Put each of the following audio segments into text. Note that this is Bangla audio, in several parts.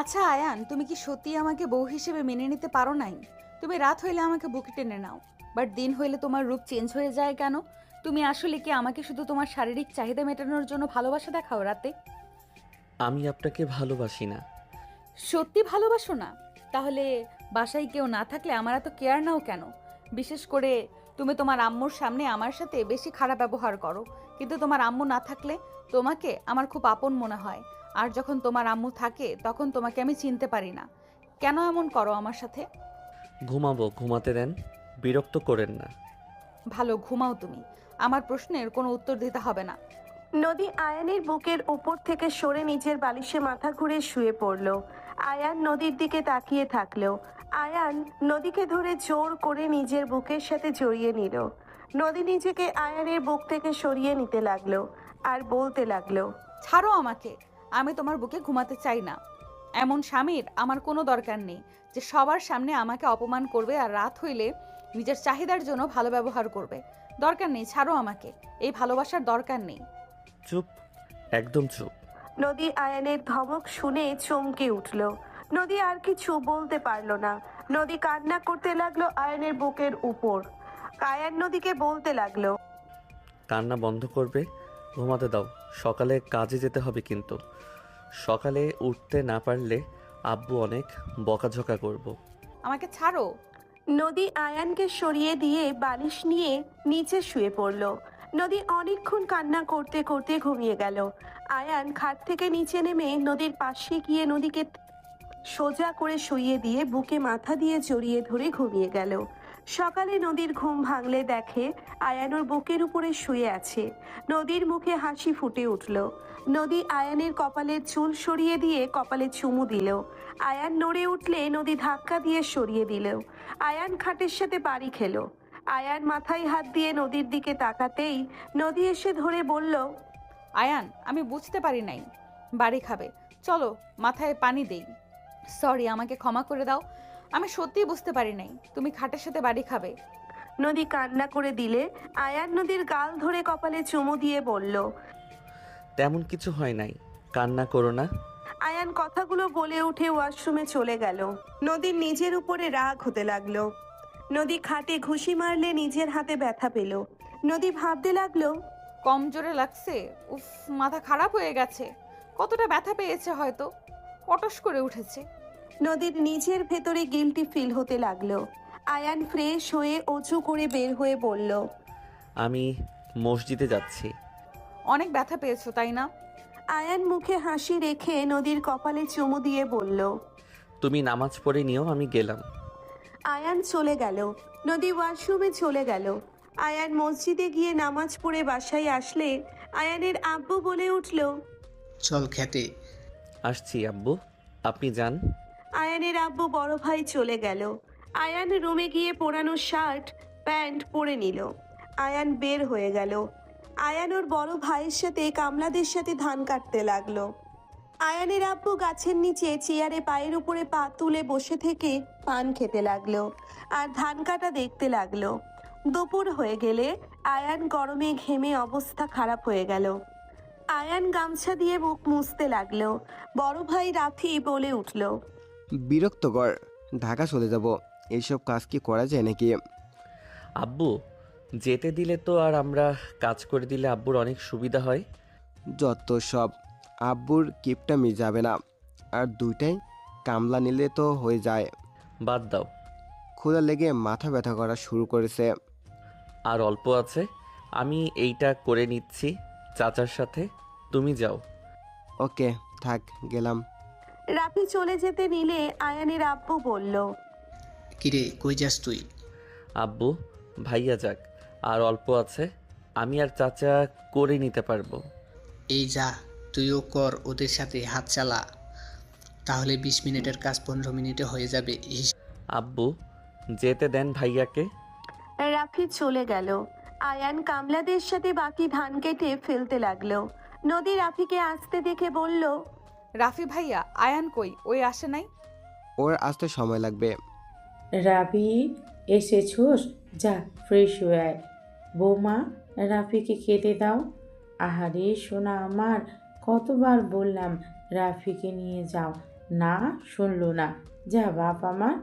আচ্ছা আয়ান, তুমি কি সত্যি আমাকে বউ হিসেবে মেনে নিতে পারো নাই? তুমি রাত হইলে আমাকে বুকে টেনে নাও, বাট দিন হইলে তোমার রূপ চেঞ্জ হয়ে যায় কেন? তুমি আসলে কি আমাকে শুধু তোমার শারীরিক চাহিদা মেটানোর জন্য ভালোবাসা দেখাও রাতে? আমি আপনাকে ভালোবাসি না। সত্যি ভালোবাসো না? তাহলে বাসায় কেউ না থাকলে আমার এত কেয়ার নাও কেন? বিশেষ করে তুমি তোমার আম্মুর সামনে আমার সাথে বেশি খারাপ ব্যবহার করো, কিন্তু তোমার আম্মু না থাকলে তোমাকে আমার খুব আপন মনে হয়। আর যখন তোমার আম্মু থাকে তখন তোমাকে আমি চিনতে পারি না। কেন এমন করো আমার সাথে? ঘুমাবো, ঘুমাতে দেন। বিরক্ত করেন না। ভালো, ঘুমাও তুমি। আমার প্রশ্নের কোনো উত্তর দিতে হবে না। নদী আয়ানের বুকের উপর থেকে সরে নিজের বালিশে মাথা ঘুরে শুয়ে পড়ল। আয়ান নদীর দিকে তাকিয়ে থাকলো। আয়ান নদীকে ধরে জোর করে নিজের বুকের সাথে জড়িয়ে নিল। নদী নিজেকে আয়ানের বুক থেকে সরিয়ে নিতে লাগলো আর বলতে লাগলো, ছাড়ো আমাকে। আমি তোমার বুকে ঘুমাতে চাই না। এমন স্বামীর আমার কোনো দরকার নেই, যে সবার সামনে আমাকে অপমান করবে আর রাত হইলে নিজের চাহিদার জন্য ভালো ব্যবহার করবে। দরকার নেই, ছাড়ো আমাকে। এই ভালোবাসার দরকার নেই। চুপ, একদম চুপ। নদী আয়ানের ধমক শুনে চমকে উঠল। নদী আর কিছু বলতে পারলো না। নদী কান্না করতে লাগলো আয়ানের বুকের উপর। আয়ান নদীকে বলতে লাগলো, কান্না বন্ধ করবে, ঘুমাতে দাও। সকালে কাজে যেতে হবে কিন্তু। সকালে উঠতে না পারলে আব্বু অনেক বকাঝকা করব। আমাকে ছাড়ো। নদী আয়ানকে সরিয়ে দিয়ে বালিশ নিয়ে নিচে শুয়ে পড়ল। নদী অনেকক্ষণ কান্না করতে করতে ঘুমিয়ে গেল। আয়ান খাট থেকে নিচে নেমে নদীর পাশে গিয়ে নদীকে সোজা করে শুইয়ে দিয়ে বুকে মাথা দিয়ে জড়িয়ে ধরে ঘুমিয়ে গেল। সকালে নদীর ঘুম ভাঙলে দেখে আয়ান ওর বুকের উপরে শুয়ে আছে। নদীর মুখে হাসি ফুটে উঠল। নদী আয়ানের কপালের চুল সরিয়ে দিয়ে কপালে চুমু দিল। আয়ান নড়ে উঠলে নদী ধাক্কা দিয়ে সরিয়ে দিল। আয়ান খাটের সাথে বাড়ি খেলো। আয়ান মাথায় হাত দিয়ে নদীর দিকে তাকাতেই নদী এসে ধরে বলল, আয়ান, আমি বুঝতে পারি নাই বাড়ি খাবে। চলো, মাথায় পানি দেই। সরি, আমাকে ক্ষমা করে দাও। আমি সত্যিই বুঝতে পারি নাই তুমি খাটের সাথে বাড়ি খাবে। নদী কান্না করে দিলে আয়ান নদীর গাল ধরে কপালে চুমু দিয়ে বলল, তেমন কিছু হয় নাই, কান্না করো না। আয়ান কথাগুলো বলে উঠে ওয়াশরুমে চলে গেল। নদীর নিজের উপরে রাগ হতে লাগলো। নদী খাটে ঘুষি মারলে নিজের হাতে ব্যথা পেল। নদী ভাবতে লাগলো, কম জোরে লাগছে? উফ, মাথা খারাপ হয়ে গেছে। কতটা ব্যথা পেয়েছে হয়তো, পটস করে উঠেছে। নদীর নিজের ভেতরে গিল্টি ফিল হতে লাগলো। আয়ান ফ্রেশ হয়ে অজু করে বের হয়ে বলল, আমি মসজিদে যাচ্ছি। অনেক ব্যথা পেয়েছো তাই না? আয়ান মুখে হাসি রেখে নদীর কপালে চুমু দিয়ে বলল। তুমি নামাজ পড়ে নিও, আমি গেলাম। আয়ান চলে গেল। নদী ওয়াশরুমে চলে গেল। আয়ান মসজিদে গিয়ে নামাজ পড়ে বাসায় আসলে আয়ানের আব্বু বলে উঠল, চল খেতে। আসছি আব্বু, আপনি যান। আয়ানের আব্বু বড় ভাই চলে গেল। আয়ান রুমে গিয়ে পোড়ানো শার্ট প্যান্ট পরে নিল। আয়ান বের হয়ে গেল। আয়ান ওর বড় ভাইয়ের সাথে কামলাদের সাথে ধান কাটতে লাগলো। আয়ানের আব্বু গাছের নিচে চেয়ারে পায়ের উপরে পা তুলে বসে থেকে পান খেতে লাগলো আর ধান কাটা দেখতে লাগলো। দুপুর হয়ে গেলে আয়ান গরমে ঘেমে অবস্থা খারাপ হয়ে গেল। আয়ান গামছা দিয়ে মুখ মুছতে লাগলো। বড় ভাই রাফি বলে উঠল, বিরক্তকর। ঢাকা চলে যাব। এইসব কাজ কি করা যায় নাকি? আব্বু যেতে দিলে তো, আর আমরা কাজ করে দিলে আব্বুর অনেক সুবিধা হয়। যত সব। আব্বুর কিপটামি যাবে না। আর দুইটাই কামলা নিলে তো হয়ে যায়। বাদ দাও। ক্ষুধা লেগে মাথা ব্যথা করা শুরু করেছে। আর অল্প আছে, আমি এইটা করে নিচ্ছি চাচার সাথে। তুমি যাও। ওকে, থাক, গেলাম। রাফি চলে যেতে নিলে আয়ানের আব্বু বলল, কিরে কই যাস তুই? আব্বু, ভাইয়া যাক, আর অল্প আছে, আমি আর চাচা করে নিতে পারবো। এই যা, তুইও কর ওদের সাথে হাত চালা। তাহলে 20 মিনিটের কাজ 15 মিনিটে হয়ে যাবে। আব্বু যেতে দেন ভাইয়াকে। রাফি চলে গেল। আয়ান কামলাদের সাথে বাকি ধান কেটে ফেলতে লাগলো। নদী রাফিকে আসতে দেখে বলল, রাফি ভাইয়া, আয়ান কই? ওই আসে নাই? ওর আসতে সময় লাগবে। রাফি, এসেছোস? যা ফ্রেশ হয়ে আয়। বৌমা, রাফিকে খেতে দাও। আহারে সোনা আমার, কতবার বললাম রাফিকে নিয়ে যাও, না শুনলো না। যা বাপ আমার।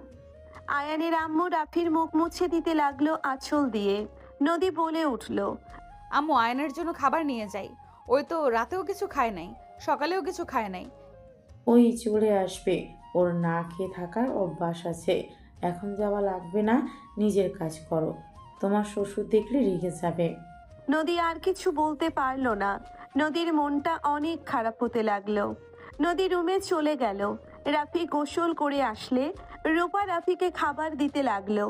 আয়ানের আম্মু রাফির মুখ মুছে দিতে লাগলো আঁচল দিয়ে। নদী বলে উঠল, আম্মু আয়নের জন্য খাবার নিয়ে যাই। ওই তো রাতেও কিছু খায় নাই, সকালেও কিছু খায় নাই। ওই চলে আসবে, ওর না খেয়ে থাকার অভ্যাস আছে। এখন যাওয়া লাগবে না, নিজের কাজ করো। তোমার শ্বশুর দেখলে রেগে যাবে। নদী আর কিছু বলতে পারলো না। নদীর মনটা অনেক খারাপ হতে লাগলো। নদী রুমে চলে গেল। রাফি গোসল করে আসলে রূপা রাফিকে খাবার দিতে লাগলো।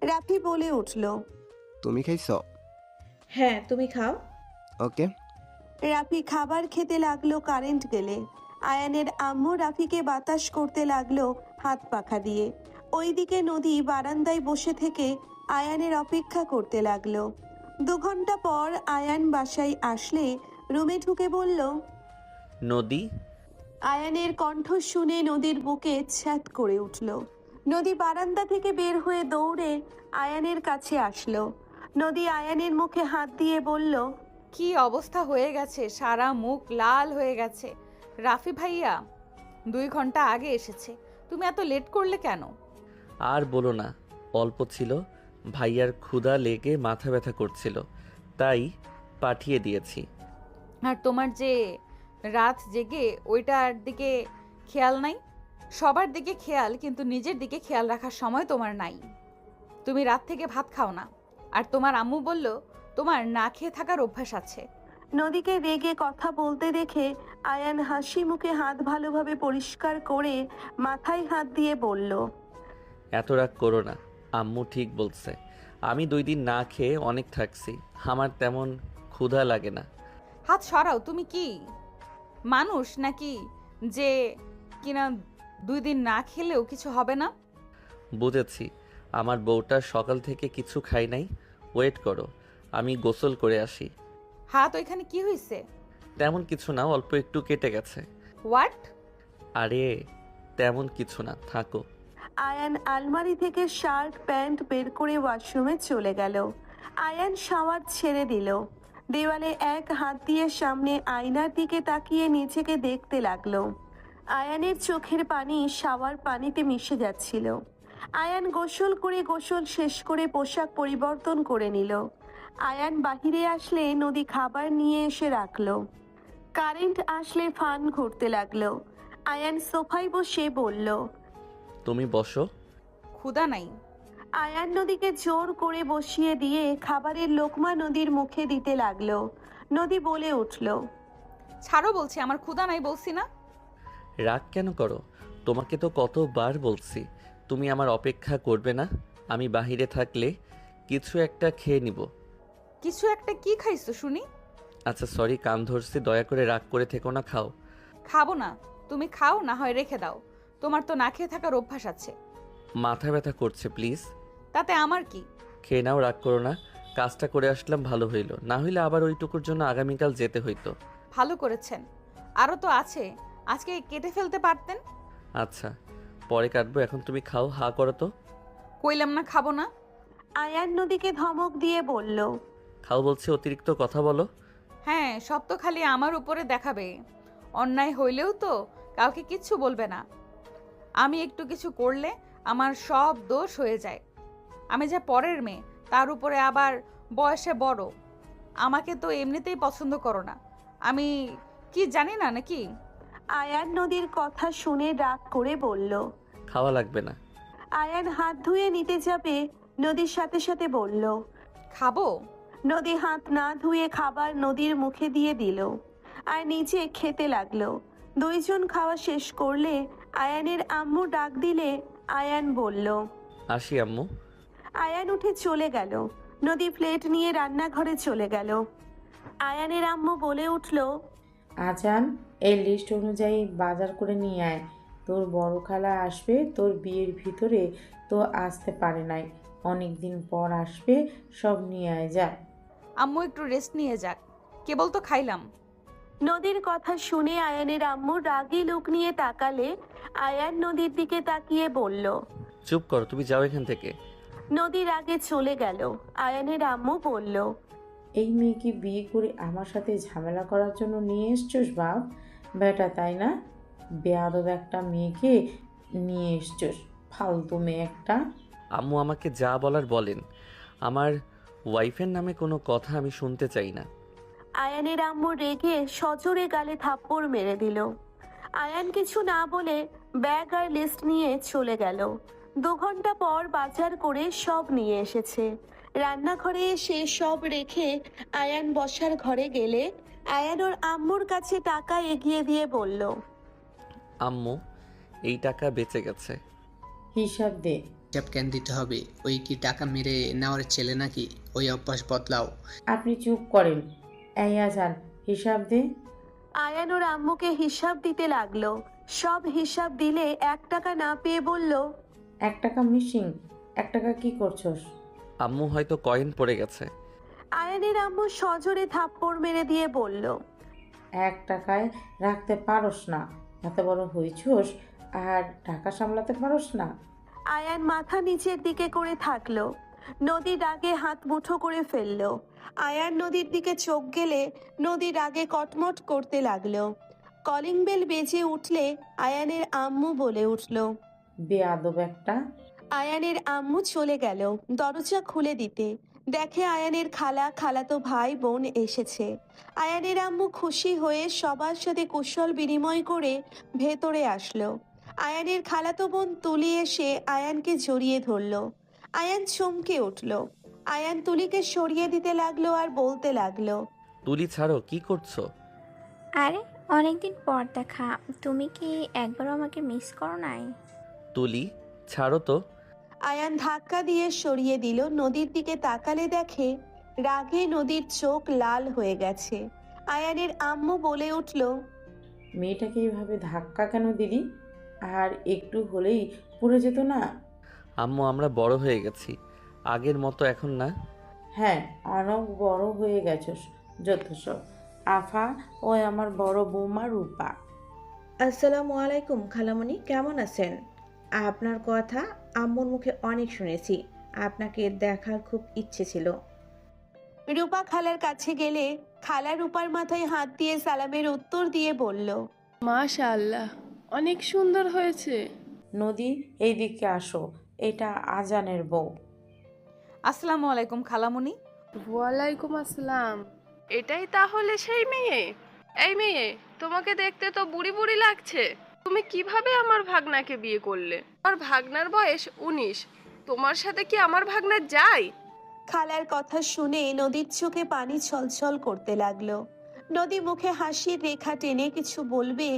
রাফি বলে উঠল, তুমি খাইছ? হ্যাঁ, তুমি খাও। ওকে। রাফি খাবার খেতে লাগলো কারেন্ট গেলে। আয়ানের আম্মু রাফিকে বাতাস করতে লাগলো হাত পাখা দিয়ে। ওইদিকে নদী বারান্দায় বসে থেকে আয়ানের অপেক্ষা করতে লাগলো। 2 ঘন্টা পর আয়ান বাসায় আসলে রুমে ঢুকে বলল, নদী, আয়ানের কণ্ঠ শুনে নদীর বুকে ছ্যাঁত করে উঠল। নদী বারান্দা থেকে বের হয়ে দৌড়ে আয়ানের কাছে আসলো। নদী আয়ানের মুখে হাত দিয়ে বলল, কি অবস্থা হয়ে গেছে, সারা মুখ লাল হয়ে গেছে। রাফি ভাইয়া 2 ঘন্টা আগে এসেছে, তুমি এত লেট করলে কেন? আর বলো না, অল্প ছিল, ভাইয়ার ক্ষুধা লেগে মাথা ব্যথা করছিল, তাই পাঠিয়ে দিয়েছি। আর তোমার যে রাত জেগে ওইটার দিকে খেয়াল নাই? সবার দিকে খেয়াল, কিন্তু নিজের দিকে খেয়াল রাখার সময় তোমার নাই। তুমি রাত থেকে ভাত খাও না, আর তোমার আম্মু বলল তোমার না খেয়ে থাকার অভ্যাস আছে। নদীকে রেগে কথা বলতে দেখে আয়ান হাসি মুখে হাত ভালোভাবে পরিষ্কার করে মাথায় হাত দিয়ে বলল, এত রাগ করো না, আম্মু ঠিক বলছে। আমি 2 দিন না খেয়ে অনেক থাকছি, আমার তেমন ক্ষুধা লাগে না। হাত সরাও, তুমি কি মানুষ নাকি যে কিনা 2 দিন না খেলেও কিছু হবে না? বুঝেছি, আমার বউটা সকাল থেকে কিছু খাই নাই। ওয়েট করো, আমি গোসল করে আসি। হাত ওইখানে কি হয়েছে? তেমন কিছু না, অল্প একটু কেটে গেছে। হোয়াট? আরে তেমন কিছু না, থাকো। আয়ান আলমারি থেকে শার্ট প্যান্ট বের করে ওয়াশরুমে চলে গেল। আয়ান শাওয়ার ছেড়ে দিল। দেওয়ালে এক হাত দিয়ে সামনে আয়নার দিকে তাকিয়ে নিজেকে দেখতে লাগলো। আয়ানের চোখের পানি শাওয়ার পানিতে মিশে যাচ্ছিল। আয়ান গোসল শেষ করে পোশাক পরিবর্তন করে নিল। আয়ান বাহিরে আসলে নদী খাবার নিয়ে এসে রাখলো। কারেন্ট আসলে ফান ঘুরতে লাগলো। আয়ান সোফায় বসে বলল, তুমি বসো। ক্ষুধা নাই। আয়ান নদীকে জোর করে বসিয়ে দিয়ে খাবারের লোকমা নদীর মুখে দিতে লাগলো। নদী বলে উঠল, ছাড়ো বলছি, আমার ক্ষুধা নাই বলছি না? রাগ কেন করো? তোমাকে তো কতবার বলছি তুমি আমার অপেক্ষা করবে না। আমি বাহিরে থাকলে কিছু একটা খেয়ে নিব। কিছু একটা কি খাইছো শুনি? আচ্ছা সরি, কান ধরছি, দয়া করে রাগ করে থেকো না, খাও। খাবো না। তুমি খাও, না হয় রেখে দাও। তোমার তো না খেয়ে থাকার অভ্যাস আছে। মাথা ব্যথা করছে, প্লিজ। তাতে আমার কি? খেয়ে নাও, রাগ করো না। কাজটা করে আসলাম, ভালো হইল, না হইলে আবার ওইটুকুর জন্য আগামীকাল যেতে হইতো। ভালো করেছেন, আরও তো আছে, আজকে কেটে ফেলতে পারতেন। আচ্ছা পরে কাটবো, এখন তুমি খাও, হা করো তো। কইলাম না খাবো না। আয়ান নদীকে ধমক দিয়ে বলল, খাও বলছি, অতিরিক্ত কথা বলো। হ্যাঁ, সব তো খালি আমার উপরে দেখাবে। অন্যায় হইলেও তো কাউকে কিচ্ছু বলবে না। আমি একটু কিছু করলে আমার সব দোষ হয়ে যায়। আমি যা পরের মেয়ে, তার উপরে আবার বয়সে বড়। আমাকে তো এমনিতেই পছন্দ করো না, আমি কি জানি না নাকি? আয়ান নদীর কথা শুনে রাগ করে বলল। খাওয়া লাগবে না। আয়ান হাত ধুয়ে নিতে যাবে, নদীর সাথে সাথে বলল। খাবো। নদী হাত না ধুয়ে খাবার নদীর মুখে দিয়ে দিল আর নিচে খেতে লাগলো। 2 জন খাওয়া শেষ করলে আয়ানের আম্মু ডাক দিলে আয়ান বলল, আসি আম্মু। আয়ান উঠে চলে গেল। নদী প্লেট নিয়ে রান্নাঘরে চলে গেল। আয়ানের আম্মু বলে উঠল, আজান, এই লিস্ট অনুযায়ী বাজার করে নিয়ে আয়। তোর বড় খালা আসবে, তোর বিয়ের ভিতরে তো আসতে পারে নাই, অনেক দিন পর আসবে, সব নিয়ে আয় যা। আম্মু একটু রেস্ট নিয়ে যাক, কেবল তো খাইলাম। নদীর কথা শুনে আয়ানের আম্মু রাগী লোক নিয়ে তাকালে আয়ান নদীর দিকে তাকিয়ে বলল। চুপ করো, তুমি যাও এখান থেকে। নদীর আগে চলে গেল। আয়ানের আম্মু বলল, এই মেয়েকে বিয়ে করে আমার সাথে ঝামেলা করার জন্য নিয়ে এসছোস বাপ বেটা, তাই না? বেয়াদব একটা মেয়েকে নিয়ে এসছস, ফালতু মেয়ে একটা। আম্মু আমাকে যা বলার বলেন, আমার ওয়াইফের নামে কোনো কথা আমি শুনতে চাই না। আয়ানের আম্মু রেগে সজোরে গালে থাপ্পড় মেরে দিল। আয়ান কিছু না বলে ব্যাগ আর লিস্ট নিয়ে চলে গেল। 2 ঘন্টা পর বাজার করে সব নিয়ে এসেছে। রান্নাঘরে এসে সব রেখে আয়ান বসার ঘরে গেলে আয়ান ওর আম্মুর কাছে টাকা এগিয়ে দিয়ে বলল, আম্মু, এই টাকা বেঁচে গেছে। হিসাব দে। হিসাব কেন দিতে হবে? ওই কি টাকা মেরে নেওয়ার ছেলে নাকি? ওই অভ্যাস বদলাও। আপনি চুপ করেন। এই আজান, হিসাব দে। আয়ান ওর আম্মুকে হিসাব দিতে লাগলো। সব হিসাব দিলে 1 টাকা না পেয়ে বলল, 1 টাকা মিসিং। 1 টাকা কি করছস? আম্মু হয়তো কয়েন পড়ে গেছে। আয়ানের আম্মু সজোরে থাপ্পড় মেরে দিয়ে বলল, 1 টাকায় রাখতে পারস না? এত বড় হয়েছস আর টাকা সামলাতে পারস না? আয়ান মাথা নিচের দিকে করে থাকলো। নদী রাগে হাত মুঠো করে ফেললো। আয়ান নদীর দিকে চোখ গেলে নদী রাগে কটমট করতে লাগলো। কলিং বেল বেজে উঠলে আয়ানের আম্মু বলে উঠল। বেয়াদব একটা। আয়ানের আম্মু চলে গেল দরজা খুলে দিতে। দেখে আয়ানের খালাতো ভাই বোন এসেছে। আয়ানের আম্মু খুশি হয়ে সবার সাথে কুশল বিনিময় করে ভেতরে আসলো। আয়ানের খালাতো বোন তুলি এসে আয়ানকে জড়িয়ে ধরলো। আয়ান চমকে উঠল। আয়ান তুলিকে সরিয়ে দিতে লাগলো আর বলতে লাগলো, তুলি ছাড়ো, কি করছো? আরে অনেকদিন পর দেখা, তুমি কি একবারও আমাকে মিস করো নাই? তুলি ছাড়ো তো। আয়ান ধাক্কা দিয়ে সরিয়ে দিল। নদীর দিকে তাকালে দেখে রাগে নদীর চোখ লাল হয়ে গেছে। আয়ানের আম্মু বলে উঠল, মেয়েটাকে এইভাবে ধাক্কা কেন দিলি? আর একটু হলেই পড়ে যেত না? আম্মু, আমরা বড় হয়ে গেছি, আগের মতো এখন না। হ্যাঁ, অনেক বড় হয়ে গেছস। যত সব। আফা, ওই আমার বড় বৌমা রূপা। আসসালামু আলাইকুম খালামণি, কেমন আছেন? আপনার কথা আম্মুর মুখে অনেক শুনেছি। আপনাকে দেখার খুব ইচ্ছে ছিল। রূপা খালার কাছে গেলে খালা রূপার মাথায় হাত দিয়ে সালামের উত্তর দিয়ে বলল, মাশাআল্লাহ, অনেক সুন্দর হয়েছে। নদী, এইদিকে আসো, এটা আজানের বউ। আসসালামু আলাইকুম খালামুনি। ওয়ালাইকুম আসসালাম। এটাই তাহলে সেই মেয়ে? এই মেয়ে, তোমাকে দেখতে তো বুড়ি বুড়ি লাগছে। তুমি কিভাবে আমার ভাগনাকে বিয়ে করলে? আমার ভাগনার বয়স 19। তোমার সাথে কি আমার ভাগনা যায়? খালার কথা শুনে নদীর চোখে পানি ছলছল করতে লাগলো। নদী মুখে হাসির রেখা টেনে কিছু বলবে,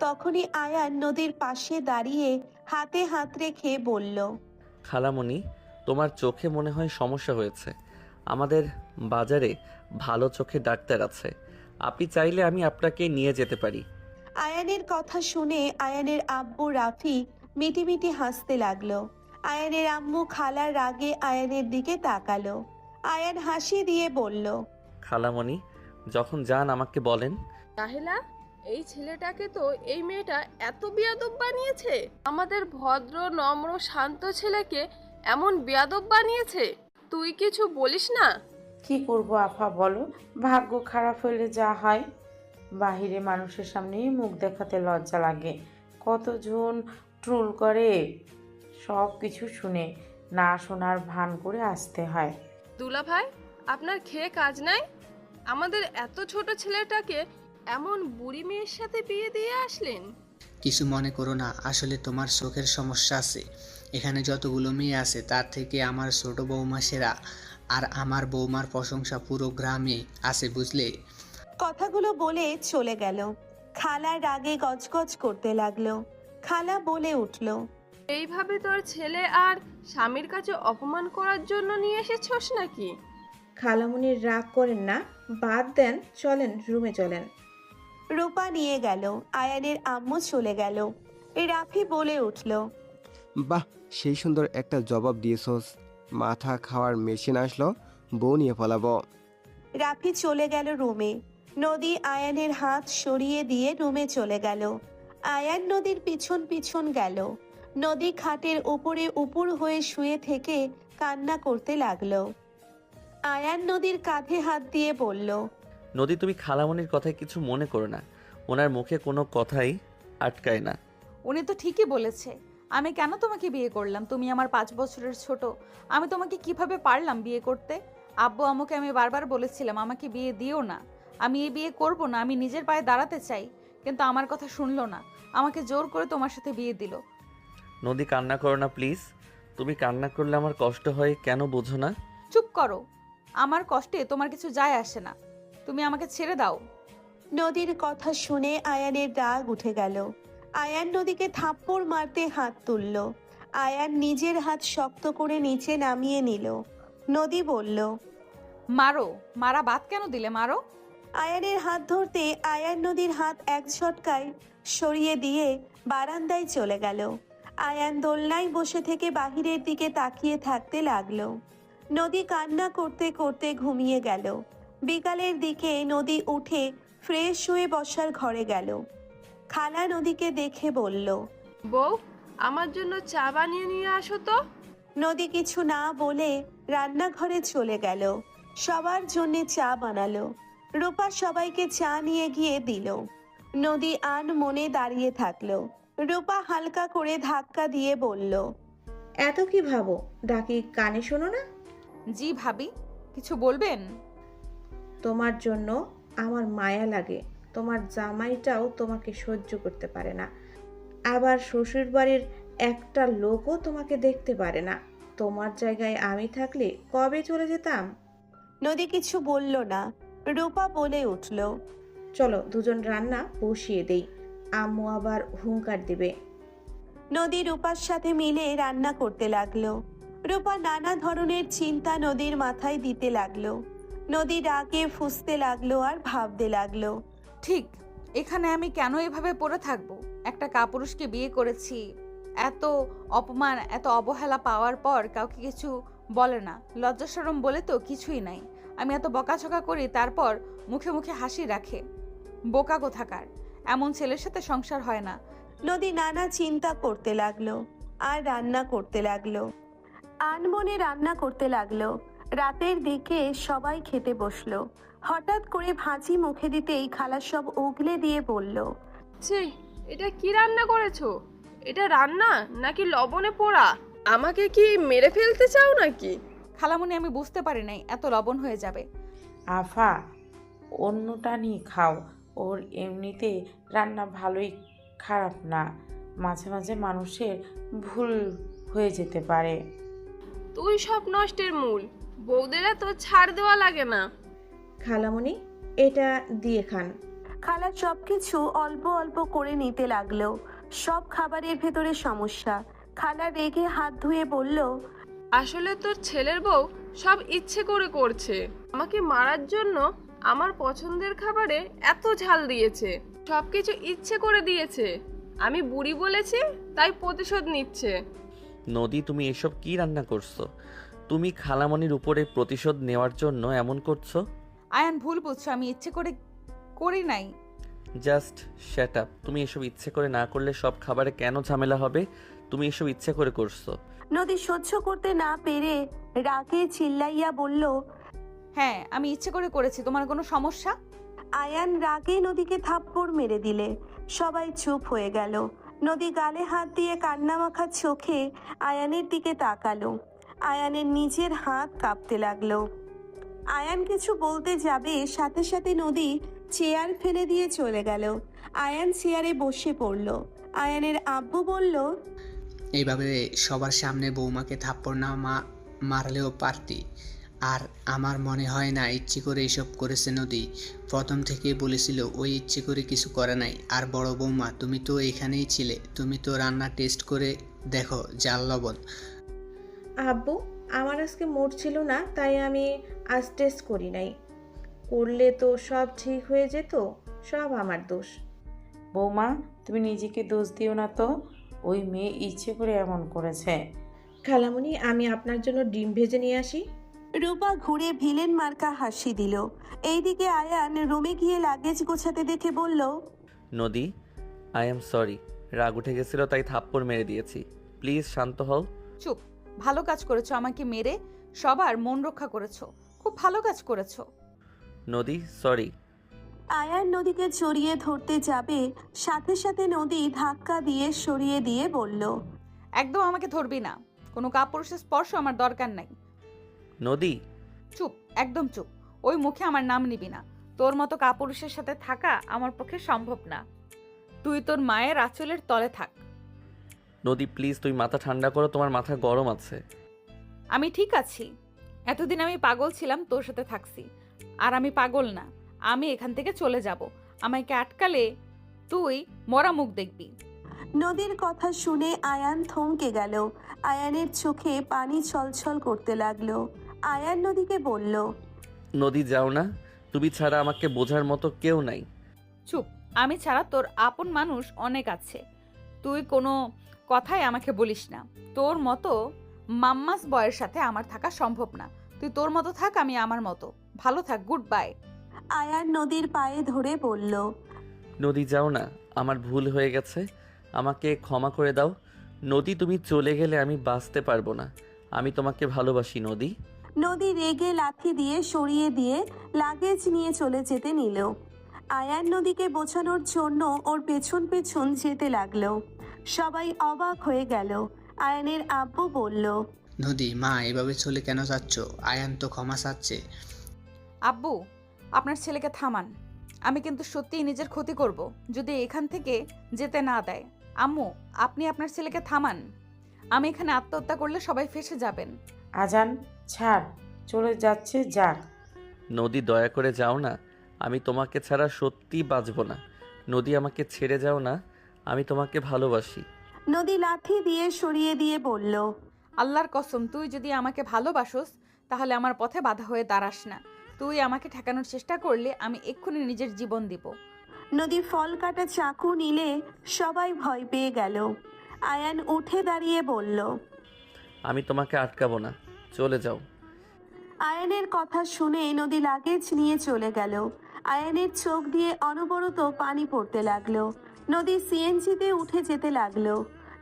তখনই আয়ান নদীর পাশে দাঁড়িয়ে হাতে হাত রেখে বলল, খালামণি, তোমার চোখে মনে হয় সমস্যা হয়েছে। আমাদের বাজারে ভালো চোখে ডাক্তার আছে, আপনি চাইলে আমি আপনাকে নিয়ে যেতে পারি। আয়ানের কথা শুনে আয়ানের আব্বু রাফি মিটিমিটি হাসতে লাগলো। আয়ানের আম্মু খালার রাগে আয়ানের দিকে তাকালো। আয়ান হাসি দিয়ে বলল, খালামণি, যখন যান আমাকে বলেন। তাহেলা, এই ছেলেটাকে তো এই মেয়েটা এত বেয়াদব বানিয়েছে। আমাদের ভদ্র নম্র শান্ত ছেলেকে এমন বেয়াদব বানিয়েছে। তুই কিছু বলিস না? কি করব আফা বলো, ভাগ্য খারাপ হইলে যা হয়। বাহিরে মানুষের সামনেই মুখ দেখাতে লজ্জা লাগে। কতজন ট্রোল করে, সব কিছু শুনে না শোনার ভান করে আসতে হয়। দুলা ভাই, আপনার খেয়ে কাজ নাই? আমাদের এত ছোট ছেলেটাকে এমন বুড়ি মেয়ের সাথে বিয়ে দিয়ে আসলেন। কিছু মনে করো না, আসলে তোমার চোখের সমস্যা আছে। এখানে যতগুলো মেয়ে আছে তার থেকে আমার ছোট বৌমা সেরা। আর আমার বৌমার প্রশংসা পুরো গ্রামে আছে, বুঝলে? কথাগুলো বলে চলে গেল। খালা রাগে গজগজ করতে লাগলো। খালা বলে উঠল, এইভাবে তোর ছেলে আর স্বামীর কাছে অপমান করার জন্য নিয়ে এসেছস নাকি? খালামণির রাগ করেন না, বাদ দেন, চলেন রুমে চলেন। রূপা নিয়ে গেল। আয়ানের আম্মু চলে গেল। রাফি বলে উঠল, বাহ, সেই সুন্দর একটা জবাব দিয়েছস। মাথা খাওয়ার মেশিন আসলো, বউ নিয়ে পালাবো। রাফি চলে গেল রুমে। নদী আয়ানের হাত সরিয়ে দিয়ে রুমে চলে গেল। আয়ান নদীর পিছন পিছন গেল। নদী খাটের উপরে উপুর হয়ে শুয়ে থেকে কান্না করতে লাগলো। আয়ান নদীর কাঁধে হাত দিয়ে বলল, নদী, তুমি খালামণির কথায় কিছু মনে করো না। ওনার মুখে কোনো কথাই আটকায় না। উনি তো ঠিকই বলেছে। আমি কেন তোমাকে বিয়ে করলাম? তুমি আমার 5 বছরের ছোট। আমি তোমাকে কিভাবে পারলাম বিয়ে করতে? আব্বু আম্মুকে আমি বারবার বলেছিলাম আমাকে বিয়ে দিও না, আমি এই বিয়ে করব না, আমি নিজের পায়ে দাঁড়াতে চাই। কিন্তু আমার কথা শুনলো না, আমাকে জোর করে তোমার সাথে বিয়ে দিল। নদী, কান্না করো না প্লিজ। তুমি কান্না করলে আমার কষ্ট হয়, কেন বোঝো না? চুপ করো, আমার কষ্টে তোমার কিছু যায় আসে না। তুমি আমাকে ছেড়ে দাও। নদীর কথা শুনে আয়ানের রাগ উঠে গেল। আয়ান নদীকে থাপ্পড় মারতে হাত তুলল। আয়ান নিজের হাত শক্ত করে নিচে নামিয়ে নিল। নদী বলল, মারো, মারা বাদ কেন দিলে? মারো। আয়ানের হাত ধরতে আয়ান নদীর হাত এক ঝটকায় সরিয়ে দিয়ে বারান্দায় চলে গেল। আয়ান দোলনায় বসে থেকে বাহিরের দিকে তাকিয়ে থাকতে লাগলো। নদী কান্না করতে করতে ঘুমিয়ে গেল। বিকালের দিকে নদী উঠে ফ্রেশ হয়ে বসার ঘরে গেল। খালা নদীকে দেখে বলল, বউ, আমার জন্য চা বানিয়ে নিয়ে আসো তো। নদী কিছু না বলে রান্নাঘরে চলে গেল। সবার জন্যে চা বানালো। রূপা সবাইকে চা নিয়ে গিয়ে দিল। নদী আন মনে দাঁড়িয়ে থাকলো। রূপা হালকা করে ধাক্কা দিয়ে বলল, এত কি ভাবো, ডাকি কানে শোনো না? জি ভাবি, কিছু বলবেন? তোমার জন্য আমার মায়া লাগে। তোমার জামাইটাও তোমাকে সহ্য করতে পারে না, আবার শ্বশুর বাড়ির একটা লোকও তোমাকে দেখতে পারে না। তোমার জায়গায় আমি থাকলে কবে চলে যেতাম। নদী কিছু বলল না। রূপা বলে উঠল, চলো দুজন রান্না বসিয়ে দেই, আম্মু আবার হুঙ্কার দিবে। নদী রূপার সাথে মিলে রান্না করতে লাগলো। রূপা নানা ধরনের চিন্তা নদীর মাথায় দিতে লাগলো। নদী রাগে ফুঁসতে লাগলো আর ভাবতে লাগলো, ঠিক, এখানে আমি কেন এভাবে পড়ে থাকবো? একটা কাপুরুষকে বিয়ে করেছি, এত অপমান এত অবহেলা পাওয়ার পর কাউকে কিছু বলে না, লজ্জা শরম বলে তো কিছুই নাই। আমি এত বকাঝকা করি, তারপর মুখে মুখে হাসি রাখে। বোকা কোথাকার, এমন ছেলের সাথে সংসার হয় না। নদী নানা চিন্তা করতে লাগলো আর রান্না করতে লাগলো। আনমনে রান্না করতে লাগলো। রাতের দিকে সবাই খেতে বসলো। হঠাৎ করে ভাজি মুখে দিতেই খালা সব উগলে দিয়ে বলল, ছি, এটা কি রান্না করেছো? এটা রান্না নাকি লবণে পোড়া? আমাকে কি মেরে ফেলতে চাও নাকি? খালামুনি, আমি বুঝতে পারি নাই এত লবণ হয়ে যাবে। আফা, অন্যটা নিয়ে খাও, ওর এমনিতে রান্না ভালোই, খারাপ না। মাঝে মাঝে মানুষের ভুল হয়ে যেতে পারে। তুই সব নষ্টের মূল। বউদের তো ছাড় দেওয়া লাগে না। খালামণি, এটা দিয়ে খান। খালা সবকিছু অল্প অল্প করে নিতে লাগলো। সব খাবারের ভেতরে সমস্যা। খালা রেগে হাত ধুয়ে বলল, আসলে তোর ছেলের বউ সব ইচ্ছে করে করছে। আমাকে মারার জন্য আমার পছন্দের খাবারে এত ঝাল দিয়েছে, সবকিছু ইচ্ছে করে দিয়েছে। আমি বুড়ি বলেছি তাই প্রতিশোধ নিচ্ছে। নদী, তুমি এসব কি রান্না করছো? তুমি খালামণির উপরে প্রতিশোধ নেওয়ার জন্য এমন করছো? আয়ান, ভুল বুঝছো, আমি ইচ্ছে করে করি নাই। Just shut up. তুমি এসব ইচ্ছে করে না করলে সব খাবারে কেন ঝামেলা হবে? তুমি এসব ইচ্ছে করে করছো। নদী সহ্য করতে না পেরে রাগে চিল্লাইয়া বলল, হ্যাঁ, আমি ইচ্ছে করে করেছি, তোমার কোনো সমস্যা? আয়ান রাগে নদীকে থাপ্পড় মেরে দিলে সবাই চুপ হয়ে গেল। নদী গালে হাত দিয়ে কান্নামাখা চোখে আয়ানের দিকে তাকালো। আয়ানের নিজের হাত কাঁপতে লাগলো। আয়ান কিছু বলতে যাবে, সাথে সাথে নদী চেয়ার ফেলে দিয়ে চলে গেল। আয়ান চেয়ারে বসে পড়ল। আয়ানের আব্বু বলল, এইভাবে সবার সামনে বৌমাকে থাপ্পড় না মারলেও পারতি। আর আমার মনে হয় না ইচ্ছে করে এসব করেছে নদী। প্রথম থেকেই বলেছিল ওই ইচ্ছে করে কিছু করে নাই। আর বড় বৌমা, তুমি তো এখানেই ছিলে, তুমি তো রান্না টেস্ট করে দেখো জাল লবণ। আব্বু, আমার আজকে মুড ছিল না, তাই আমি আজ টেস্ট করি নাই। করলে তো সব ঠিক হয়ে যেত। সব আমার দোষ। বৌমা, তুমি নিজেকে দোষ দিও না তো, ওই মেয়ে ইচ্ছে করে এমন করেছে। খালামণি, আমি আপনার জন্য ডিম ভেজে নিয়ে আসি। রূপা ঘুরে ভিলেন মার্কা হাসি দিল। এইদিকে আয়ান রুমে গিয়ে লাগেজ গোছাতে দেখে বলল, নদী, আই এম সরি। রাগ উঠে গেছিল তাই থাপ্পড় মেরে দিয়েছি। প্লিজ শান্ত হও। চুপ, ভালো কাজ করেছো, আমাকে মেরে সবার মন রক্ষা করেছো, খুব ভালো কাজ করেছো। নদী, সরি। আয়ান নদীকে জড়িয়ে ধরতে যাবে, সাথে সাথে নদী ধাক্কা দিয়ে সরিয়ে দিয়ে বলল, একদম আমাকে ধরবি না, কোনো কাপুরুষের স্পর্শ আমার দরকার নাই। নদী, চুপ, একদম চুপ। ওই মুখে আমার নাম নিবি না। তোর মতো কাপুরুষের সাথে থাকা আমার পক্ষে সম্ভব না। তুই তোর মায়ের আঁচলের তলে থাক। নদী প্লিজ, তুই মাথা ঠান্ডা করো, তোমার মাথা গরম আছে। আমি ঠিক আছি। এতদিন আমি পাগল ছিলাম, তোর সাথে থাকছি। আর আমি পাগল না। আমি এখান থেকে চলে যাব। আমাকে আটকালে তুই মরা মুখ দেখবি। নদীর কথা শুনে আয়ান থমকে গেল। আয়ানের চোখে পানি ছলছল করতে লাগলো। আয়ান নদীকে বলল, নদী যাও না, তুমি ছাড়া আমাকে বোঝার মতো কেউ নাই। চুপ, আমি ছাড়া তোর আপন মানুষ অনেক আছে। তুই কোনো কথাই আমাকে বলিস না। তোর মতো মাম্মাস বয়ের সাথে আমার থাকা সম্ভব না। তুই তোর মতো থাক, আমি আমার মতো। ভালো থাক, গুড বাই। আয়ান নদীর পায়ে ধরে বলল, নদী যাও না, আমার ভুল হয়ে গেছে, আমাকে ক্ষমা করে দাও। নদী তুমি চলে গেলে আমি বাঁচতে পারবো না। আমি তোমাকে ভালোবাসি নদী। নদী রেগে লাথি দিয়ে সরিয়ে দিয়ে লাগেজ নিয়ে চলে যেতে নিল। আয়ান নদীকে বোঝানোর জন্য ওর পেছন পেছন যেতে লাগলো। সবাই অবাক হয়ে গেল। আয়ানের আব্বু বলল, নদী, মা এভাবে চলে কেন যাচ্ছ? আয়ান তো ক্ষমা চাচ্ছে। আব্বু, আপনার ছেলেকে থামান। আমি কিন্তু সত্যিই নিজের ক্ষতি করব যদি এখান থেকে যেতে না দেয়। আম্মু, আপনি আপনার ছেলেকে থামান। আমি এখানে আত্মহত্যা করলে সবাই ফেঁসে যাবেন। আজান ছাড়, চলে যাচ্ছে যাক। নদী দয়া করে যাও না, আমি তোমাকে ছাড়া সত্যি বাঁচব না। নদী আমাকে ছেড়ে যাও না, আমি তোমাকে ভালোবাসি। নদী লাথি দিয়ে সরিয়ে দিয়ে বলল, আল্লাহর কসম, তুই যদি আমাকে ভালোবাসোস তাহলে আমার পথে বাধা হয়ে দাঁড়াস না। তুই আমাকে ঠেকানোর চেষ্টা করলে আমি এক্ষুনি নিজের জীবন দিব। নদী ফল কাটা চাকু নিলে সবাই ভয় পেয়ে গেল। আয়ান উঠে দাঁড়িয়ে বলল, আমি তোমাকে আটকাবো না, চলে যাও। আয়ানের কথা শুনে নদী লাগেজ নিয়ে চলে গেল। আয়ানের চোখ দিয়ে অনবরত পানি পড়তে লাগলো। নদী সিএনজিতে উঠে যেতে লাগলো।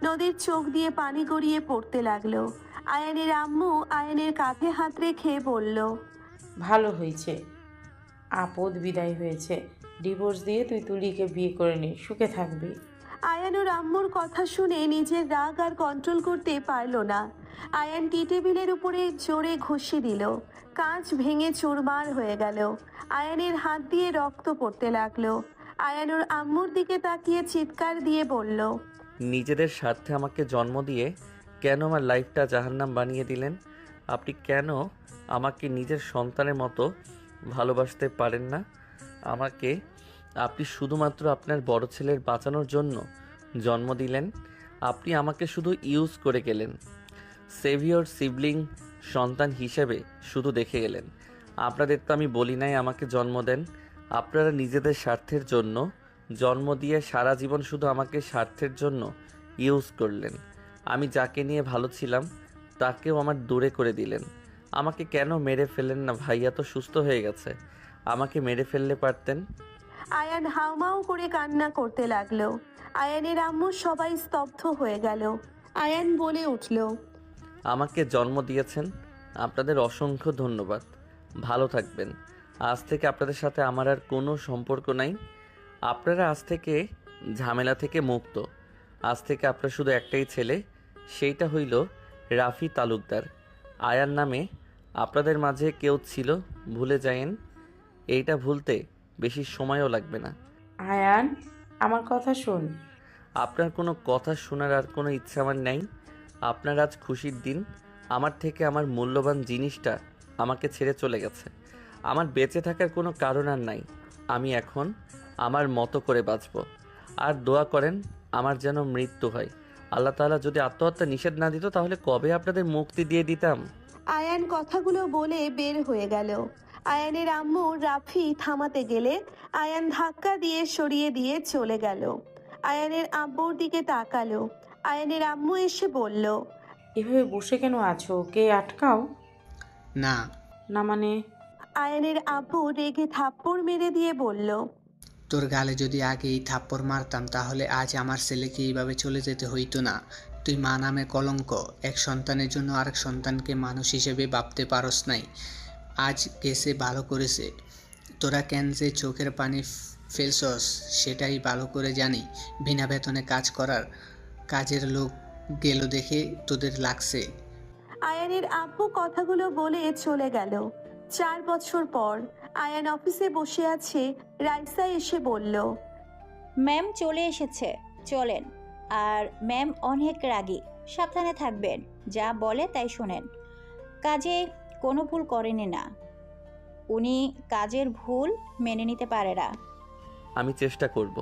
নদীর চোখ দিয়ে পানি গড়িয়ে পড়তে লাগলো। আয়ানের আম্মু আয়ানের কাঁধে হাত রেখে বলল, ভালো হয়েছে, আপদ বিদায় হয়েছে। ডিভোর্স দিয়ে তুই তুলিকে বিয়ে করে নে, সুখে থাকবি। আয়ান ওর আম্মুর কথা শুনে নিজের রাগ আর কন্ট্রোল করতে পারল না। আয়ান টি টেবিলের উপরে জোরে ঘষে দিল। কাঁচ ভেঙে চুরমার হয়ে গেল। আয়ানের হাত দিয়ে রক্ত পড়তে লাগলো। আয়ান ওর আম্মুর দিকে তাকিয়ে চিৎকার দিয়ে বলল, নিজেদের স্বার্থে আমাকে জন্ম দিয়ে কেন আমার লাইফটা জাহান্নাম বানিয়ে দিলেন? আপনি কেন আমাকে নিজের সন্তানের মতো ভালোবাসতে পারেন না? আমাকে আপনি শুধুমাত্র আপনার বড় ছেলের বাঁচানোর জন্য জন্ম দিলেন। আপনি আমাকে শুধু ইউজ করে গেলেন, সেভিয়র সিবলিং সন্তান হিসেবে শুধু দেখে গেলেন। আপনাদের তো আমি বলি নাই আমাকে জন্ম দেন। আপনারা নিজেদের স্বার্থের জন্য জন্ম দিয়ে সারা জীবন শুধু আমাকে স্বার্থের জন্য ইউজ করলেন। আমি যাকে নিয়ে ভালো ছিলাম তাকেও আমার দূরে করে দিলেন। আমাকে কেন মেরে ফেলেন না? ভাইয়া তো সুস্থ হয়ে গেছে, আমাকে মেরে ফেললে পারতেন। আয়ান হাউমাউ করে কান্না করতে লাগলো। আয়ানের আম্মু সবাই স্তব্ধ হয়ে গেল। আয়ান বলে উঠল, আমাকে জন্ম দিয়েছেন, আপনাদের অসংখ্য ধন্যবাদ। ভালো থাকবেন। আজ থেকে আপনাদের সাথে আমার আর কোনো সম্পর্ক নাই। আপনারা আজ থেকে ঝামেলা থেকে মুক্ত। আজ থেকে আপনার শুধু একটাই ছেলে, সেইটা হইল রাফি তালুকদার। আয়ার নামে আপনাদের মাঝে কেউ ছিল, ভুলে যায়েন। এইটা ভুলতে বেশি সময়ও লাগবে না। আয়ান, আমার কথা শোন। আপনার কোনো কথা শোনার আর কোনো ইচ্ছা আমার নেই। আপনার আজ খুশির দিন। আমার থেকে আমার মূল্যবান জিনিসটা আমাকে ছেড়ে চলে গেছে। আমার বেঁচে থাকার কোনো কারণ আর নাই। আমি এখন আমার মতো করে বাঁচব। আর দোয়া করেন আমার যেন মৃত্যু হয়। আল্লাহ তাআলা যদি আত্মহত্যা নিষেধ না দিত তাহলে কবে আপনাদের মুক্তি দিয়ে দিতাম। আয়ান কথাগুলো বলে বের হয়ে গেল। আয়ানের আম্মু রাফি থামাতে গেলে আয়ান ধাক্কা দিয়ে সরিয়ে দিয়ে চলে গেল। আয়ানের আব্বুর দিকে তাকালো। আয়ানের আম্মু এসে বলল, এভাবে বসে কেন আছো? কে আটকাও না। না মানে? আয়ানের আব্বু রেগে থাপ্পড় মেরে দিয়ে বলল, তোর গালে যদি আগে এই থাপ্পড় মারতাম তাহলে আজ আমার ছেলেকে এইভাবে চলে যেতে হইতো না। তুই মা নামে কলঙ্ক। এক সন্তানের জন্য আরেক সন্তানকে মানুষ হিসেবে ভাবতে পারস নাই। আজ গেছে ভালো করেছে, তোরা কেন যে চোখের পানি ফেলছস সেটাই ভালো করে জানি। বিনা বেতনে কাজ করার কাজের লোক গেল দেখে তোদের লাগছে। আয়ানের আব্বু কথাগুলো বলে চলে গেল। 4 বছর পর আয়ান অফিসে বসে আছে। রাইসা এসে বলল, ম্যাম চলে এসেছে, চলেন। আর ম্যাম অনেক রাগী, সাবধানে থাকবেন, যা বলে তাই শোনেন। কাজে কোনো ভুল করেনি না, উনি কাজের ভুল মেনে নিতে পারে না। আমি চেষ্টা করব।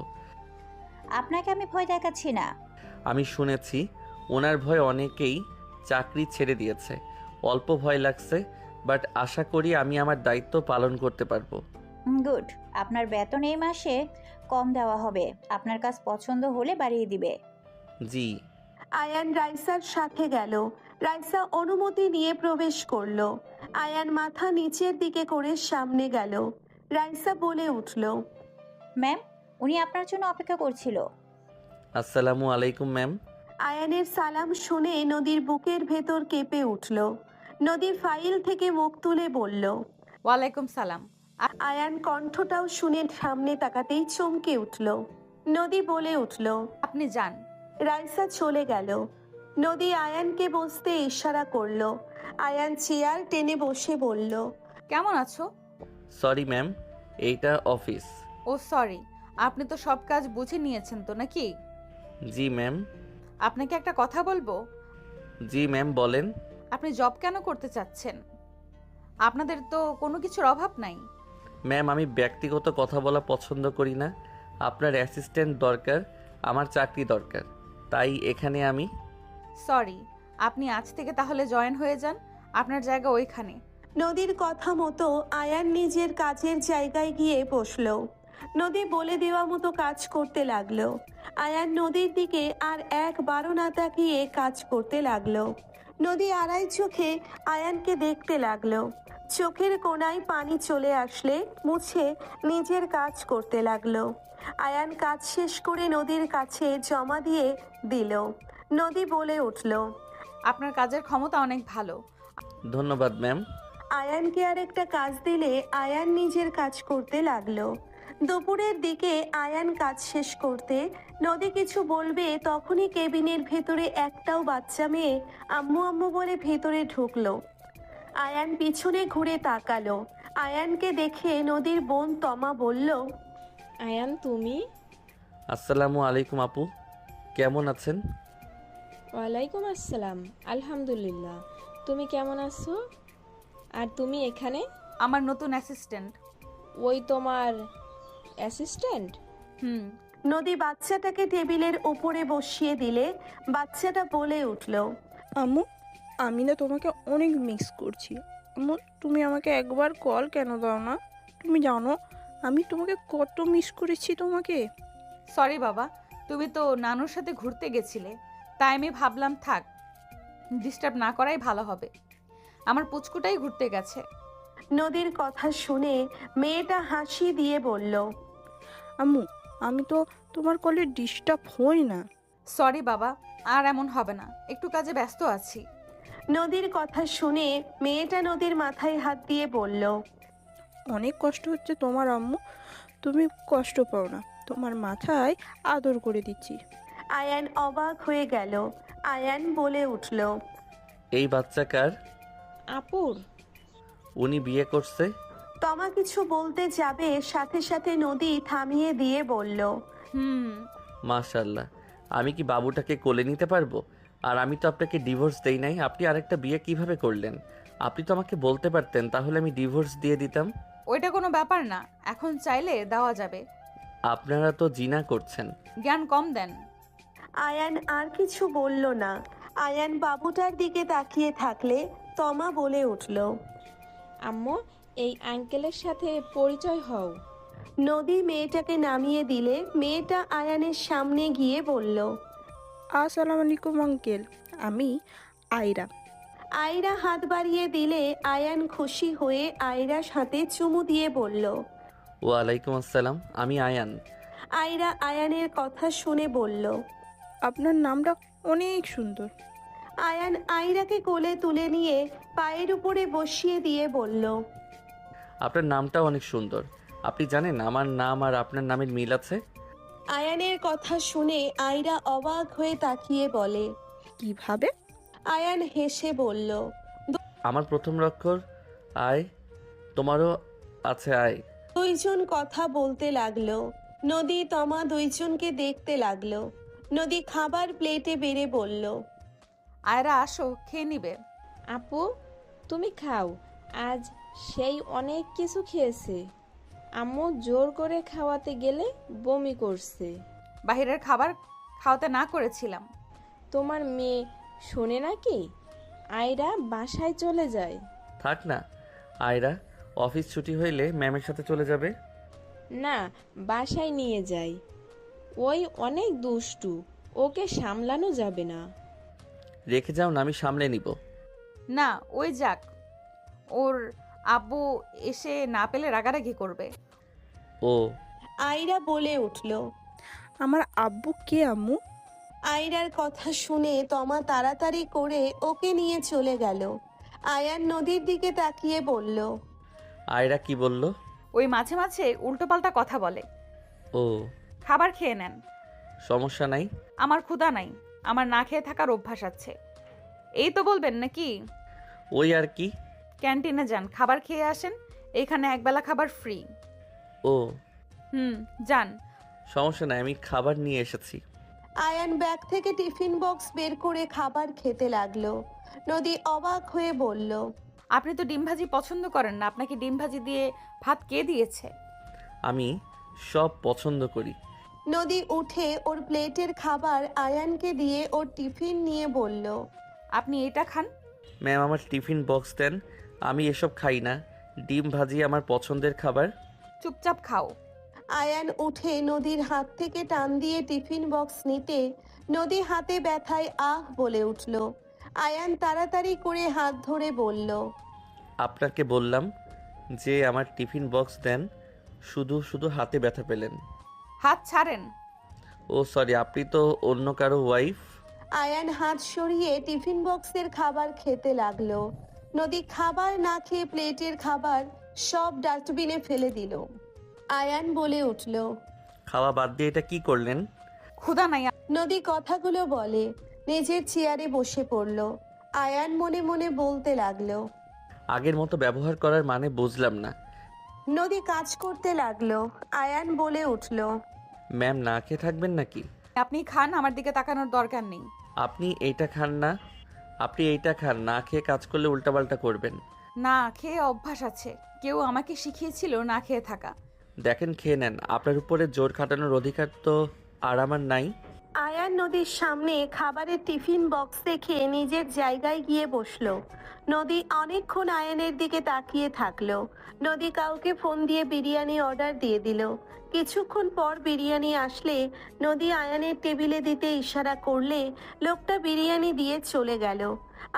আপনাকে আমি ভয় দেখাচ্ছি না। আমি শুনেছি ওনার ভয় অনেকেই চাকরি ছেড়ে দিয়েছে। অল্প ভয় লাগছে, বাট আশা করি আমি আমার দায়িত্ব পালন করতে পারবো। গুড। আপনার বেতন এই মাসে কম দেওয়া হবে, আপনার কাজ পছন্দ হলে বাড়িয়ে দিবে। জি। আয়ান রাইসার সাথে গেল। রাইসা অনুমতি নিয়ে প্রবেশ করলো। আয়ান মাথা নিচের দিকে করে সামনে গেল। রাইসা বলে উঠল, ম্যাম উনি আপনার জন্য অপেক্ষা করছিল। আসসালামু আলাইকুম ম্যাম। আয়ানের সালাম শুনে নদীর বুকের ভেতর কেঁপে উঠল। নদী ফাইল থেকে মুখ তুলে বলল, ওয়ালাইকুম সালাম। আয়ান কণ্ঠটাও শুনে সামনে তাকাতেই চমকে উঠল। নদী বলে উঠল, আপনি যান। রাইসা চলে গেল। নদী আয়ানকে বসতে ইশারা করলো। আয়ান চেয়ার টেনে বসে বলল, কেমন আছো? সরি ম্যাম, এইটা অফিস। ও সরি, আপনি তো সব কাজ বুঝে নিয়েছেন তো নাকি? জি ম্যাম। আপনাকে একটা কথা বলবো। জি ম্যাম বলেন। আপনি জব কেন করতে চাচ্ছেন? আপনাদের তো কোনো কিছুর অভাব নাই। ম্যাম আমি ব্যক্তিগত কথা বলা পছন্দ করি না। আপনার অ্যাসিস্ট্যান্ট দরকার, আমার চাকরি দরকার, তাই এখানে আমি। সরি, আপনি আজ থেকে তাহলে জয়েন হয়ে যান, আপনার জায়গা ওইখানে। নদীর কথা মতো আয়ান নিজের কাজের জায়গায় গিয়ে বসলো। নদী বলে দেওয়া মতো কাজ করতে লাগলো। আয়ান নদীর দিকে আর একবারও না তাকিয়ে কাজ করতে লাগলো। নদী আড়াই চোখে আয়ানকে দেখতে লাগলো। চোখের কোণায় পানি চলে আসলে মুছে নিজের কাজ করতে লাগলো। আয়ান কাজ শেষ করে নদীর কাছে জমা দিয়ে দিল। নদী বলে উঠল, আপনার কাজের ক্ষমতা অনেক ভালো। ধন্যবাদ ম্যাম। আয়ানকে আর একটা কাজ দিলে আয়ান নিজের কাজ করতে লাগলো। দুপুরের দিকে আয়ান কাজ শেষ করতে নদী কিছু বলবে তখনই কেবিনের ভেতরে একটাও বাচ্চা মেয়ে আম্মু আম্মু বলে ভেতরে ঢুকলো। আয়ান পিছনে ঘুরে তাকালো। আয়ানকে দেখে নদীর বোন তমা বলল, আয়ান তুমি? আসসালামু আলাইকুম আপু, কেমন আছেন? ওয়ালাইকুম আসসালাম, আলহামদুলিল্লাহ। তুমি কেমন আছো? আর তুমি এখানে? আমার নতুন অ্যাসিস্ট্যান্ট। ওই তোমার অ্যাসিস্ট্যান্ট? হুম। নদী বাচ্চাটাকে টেবিলের উপরে বসিয়ে দিলে বাচ্চাটা বলে উঠল, আম্মু আমি না তোমাকে অনেক মিস করছি। আম্মু তুমি আমাকে একবার কল কেন দাও না? তুমি জানো আমি তোমাকে কত মিস করেছি তোমাকে। সরি বাবা, তুমি তো নানুর সাথে ঘুরতে গেছিলে, তাই আমি ভাবলাম থাক, ডিস্টার্ব না করাই ভালো হবে। আমার পুচকুটাই ঘুরতে গেছে। নদীর কথা শুনে মেয়েটা হাসি দিয়ে বলল, আম্মু আমি তো তোমার কলে ডিস্টার্ব হই না। সরি বাবা, আর এমন হবে না, একটু কাজে ব্যস্ত আছি। নদীর কথা শুনে মেয়েটা নদীর মাথায় হাত দিয়ে বলল, অনেক কষ্ট হচ্ছে তোমার আম্মু, তুমি কষ্ট পাও না, তোমার মাথায় আদর করে দিচ্ছি। আয়ান অবাক হয়ে গেল। আয়ান বলে উঠল, এই বাচ্চা কার? আপুর। উনি বিয়ে করছে? তমা কিছু বলতে যাবে সাথে সাথে নদী থামিয়ে দিয়ে বলল, হুম। মাশাআল্লাহ, আমি কি বাবুটাকে কোলে নিতে পারবো? আর আমি তো আপনাকে ডিভোর্স দেই নাই, আপনি আরেকটা বিয়ে কিভাবে করলেন? আপনি তো আমাকে বলতে পারতেন, তাহলে আমি ডিভোর্স দিয়ে দিতাম। ওইটা কোনো ব্যাপার না, এখন চাইলে দেওয়া যাবে। আপনারা তো জিনা করছেন। জ্ঞান কম দেন। আয়ান আর কিছু বলল না। আয়ান বাবুটার দিকে তাকিয়ে থাকলে তমা বলে উঠল, আম্মু এই আঙ্কেলের সাথে পরিচয় হও। নদী মেয়েটাকে নামিয়ে দিলে মেয়েটা আয়ানের সামনে গিয়ে বলল, আসসালামু আলাইকুম আঙ্কেল, আমি আয়রা। আয়রা হাত বাড়িয়ে দিলে আয়ান খুশি হয়ে আয়রার হাতে চুমু দিয়ে বলল, ওয়ালাইকুম আসসালাম, আমি আয়ান। আয়রা আয়ানের কথা শুনে বলল, আপনার নামটা অনেক সুন্দর। আয়ান আয়রাকে কোলে তুলে নিয়ে পায়ের উপরে বসিয়ে দিয়ে বলল, আপনার নামটাও অনেক সুন্দর। আপনি জানেন আমার নাম আর আপনার নামের মিল আছে? আয়ানের কথা শুনে আয়রা অবাক হয়ে তাকিয়ে বলে। কিভাবে? আয়ান হেসে বলল। আমার প্রথম অক্ষর আয়, তোমারও আছে আয়। দুইজন কথা বলতে লাগলো। নদী তমা দুইজনকে দেখতে লাগলো। নদী খাবার প্লেটে বেড়ে বলল। আয়রা আসো, খেয়ে নিবে। আপু তুমি খাও, আজ সেই অনেক কিছু খেয়েছে। আম্মু জোর করে খাওয়াতে গেলে বমি করছে। বাহিরের খাবার খাওয়াতে না করেছিলাম। তোমার মেয়ে শোনে নাকি? আয়রা বাসায় চলে যায়। থাক না, আয়রা অফিস ছুটি হইলে ম্যামের সাথে চলে যাবে। না, বাসায় নিয়ে যাই। ওই অনেক দুষ্টু, ওকে সামলানো যাবে না। রেখে যাও না, আমি সামলে নিব। না, ওই যাক, ওর আব্বু এসে না পেলে রাগারাগি করবে। ও আয়রা বলে উঠল। আমার আব্বু কে আম্মু? আয়রার কথা শুনে তমা তাড়াতাড়ি করে ওকে নিয়ে চলে গেল। আয়ান নদীর দিকে তাকিয়ে বলল। আয়রা কি বলল? ওই মাঝে মাঝে উল্টোপাল্টা কথা বলে। ও খাবার খেয়ে নেন। সমস্যা নাই। আমার ক্ষুধা নাই, আমার না খেয়ে থাকার অভ্যাস আছে। এই তো বলবেন নাকি? ওই আর কি। ক্যান্টিনে যান, খাবার খেয়ে আসেন, এখানে একবেলা খাবার ফ্রি। ও যান। সমস্যা নাই, আমি খাবার নিয়ে এসেছি। আয়ান ব্যাগ থেকে টিফিন বক্স বের করে খাবার খেতে লাগলো। নদী অবাক হয়ে বলল। আপনি তো ডিম ভাজি পছন্দ করেন না, আপনাকে ডিম ভাজি দিয়ে ভাত কে দিয়েছে? আমি সব পছন্দ করি। নদী উঠে ওর প্লেটের খাবার আয়ানকে দিয়ে ওর টিফিন নিয়ে বলল। আপনি এটা খান। ম্যাম আমার টিফিন বক্স দেন, আমি এসব খাই না। ডিম ভাজি আমার পছন্দের খাবার। চুপচাপ খাও। আয়ান উঠে নদীর হাত থেকে টান দিয়ে টিফিন বক্স নিতে নদী হাতে ব্যথায় আহ বলে উঠল। আয়ান তাড়াতাড়ি করে হাত ধরে বলল। আপনাকে বললাম যে আমার টিফিন বক্স দেন, শুধু শুধু হাতে ব্যথা পেলেন। হাত ছাড়েন। ও সরি, আপনি তো অন্য কারো ওয়াইফ। আয়ান হাত সরিয়ে টিফিন বক্সের খাবার খেতে লাগলো। নদী খাবার না খেয়ে প্লেটের খাবার সব ডাস্টবিনে ফেলে দিল। আয়ান বলে উঠল। খাওয়া বাদ দিয়ে এটা কি করলেন? ক্ষুধা নাই। নদী কথাগুলো বলে নিজের চেয়ারে বসে পড়ল। আয়ান মনে মনে বলতে লাগলো। আগের মতো ব্যবহার করার মানে বুঝলাম না। নদী কাজ করতে লাগলো। আয়ান বলে উঠল। ম্যাম না খেয়ে থাকবেন নাকি? আপনি খান, আমার দিকে তাকানোর দরকার নেই। আপনি এইটা খান না, আপনি এইটা খান। না খেয়ে কাজ করলে উল্টাপাল্টা করবেন। না খেয়ে অভ্যাস আছে, কেউ আমাকে শিখিয়েছিল না খেয়ে থাকা। দেখেন খেয়ে নেন, আপনার উপরে জোর খাটানোর অধিকার তো আর আমার নাই। আয়ান নদীর সামনে খাবারের টিফিন বক্স দেখে নিজের জায়গায় গিয়ে বসলো। নদী অনেকক্ষণ আয়ানের দিকে তাকিয়ে থাকলো। নদী কাউকে ফোন দিয়ে বিরিয়ানি অর্ডার দিয়ে দিল। কিছুক্ষণ পর বিরিয়ানি আসলে নদী আয়ানের টেবিলে দিতে ইশারা করলে লোকটা বিরিয়ানি দিয়ে চলে গেল।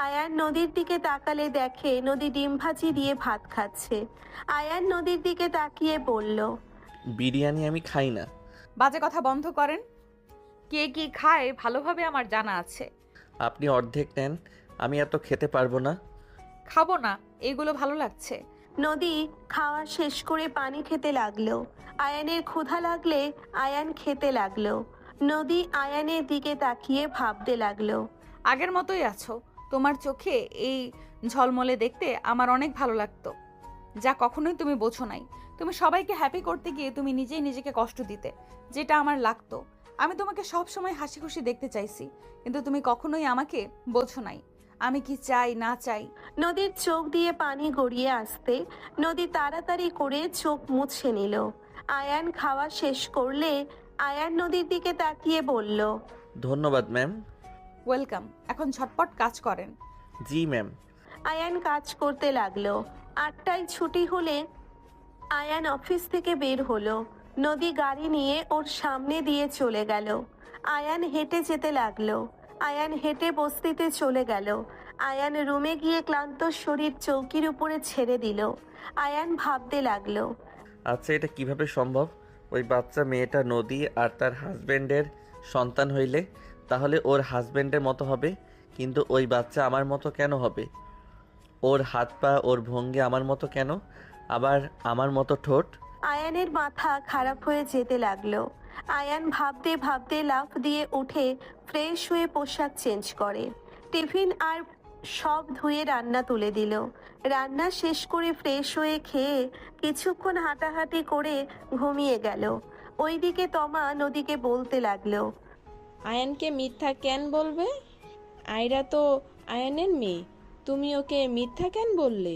আয়ান নদীর দিকে তাকালে দেখে নদী ডিম ভাজি দিয়ে ভাত খাচ্ছে। আয়ান নদীর দিকে তাকিয়ে বলল। বিরিয়ানি আমি খাই না। বাজে কথা বন্ধ করেন। কে কি খায় ভালোভাবে আমার জানা আছে। আপনি অর্ধেক নেন, আমি এত খেতে পারবো না। খাবো না, এগুলো ভালো লাগছে। নদী খাওয়া শেষ করে পানি খেতে লাগলো। আয়ানের ক্ষুধা লাগলে আয়ান খেতে লাগলো। নদী আয়ানের দিকে তাকিয়ে ভাবতে লাগলো। আগের মতোই আছো, তোমার চোখে এই ঝলমলে দেখতে আমার অনেক ভালো লাগতো, যা কখনোই তুমি বোঝো নাই। তুমি সবাইকে হ্যাপি করতে গিয়ে তুমি নিজেই নিজেকে কষ্ট দিতে, যেটা আমার লাগতো। আমি তোমাকে সব সময় হাসি খুশি দেখতে চাইছি, কিন্তু তুমি কখনোই আমাকে বোঝো নাই আমি কি চাই না চাই। নদীর চোখ দিয়ে পানি গড়িয়ে আসতে নদী তাড়াতাড়ি করে চোখ মুছে নিল। আয়ান খাওয়া শেষ করলে আয়ান নদীর দিকে তাকিয়ে বলল। ধন্যবাদ ম্যাম। ওয়েলকাম, এখন ঝটপট কাজ করেন। জি ম্যাম। আয়ান কাজ করতে লাগলো। 8টায় ছুটি হলে আয়ান অফিস থেকে বের হলো। নদী গাড়ি নিয়ে ওর সামনে দিয়ে চলে গেল। আয়ান হেঁটে যেতে লাগলো। আয়ান হেঁটে বস্তিতে চলে গেল। আয়ান রুমে গিয়ে ক্লান্ত শরীর চৌকির উপরে ছেড়ে দিল। আয়ান ভাবতে লাগলো। আচ্ছা এটা কিভাবে সম্ভব? ওই বাচ্চা মেয়েটা নদী আর তার হাজবেন্ডের সন্তান হইলে তাহলে ওর হাজবেন্ডের মতো হবে, কিন্তু ওই বাচ্চা আমার মতো কেন হবে? ওর হাত পা ওর ভঙ্গি আমার মতো কেন, আবার আমার মতো ঠোঁট? আয়ানের মাথা খারাপ হয়ে যেতে লাগলো। আয়ান ভাবতে ভাবতে লাফ দিয়ে উঠে ফ্রেশ হয়ে পোশাক চেঞ্জ করে, টিফিন আর সব ধুয়ে রান্না তুলে দিল। রান্না শেষ করে ফ্রেশ হয়ে খেয়ে কিছুক্ষণ হাঁটাহাঁটি করে ঘুমিয়ে গেল। ওইদিকে তমা নদীকে বলতে লাগলো, আয়ানকে মিথ্যা কেন বলবে? আয়রা তো আয়ানের মেয়ে, তুমি ওকে মিথ্যা কেন বললে?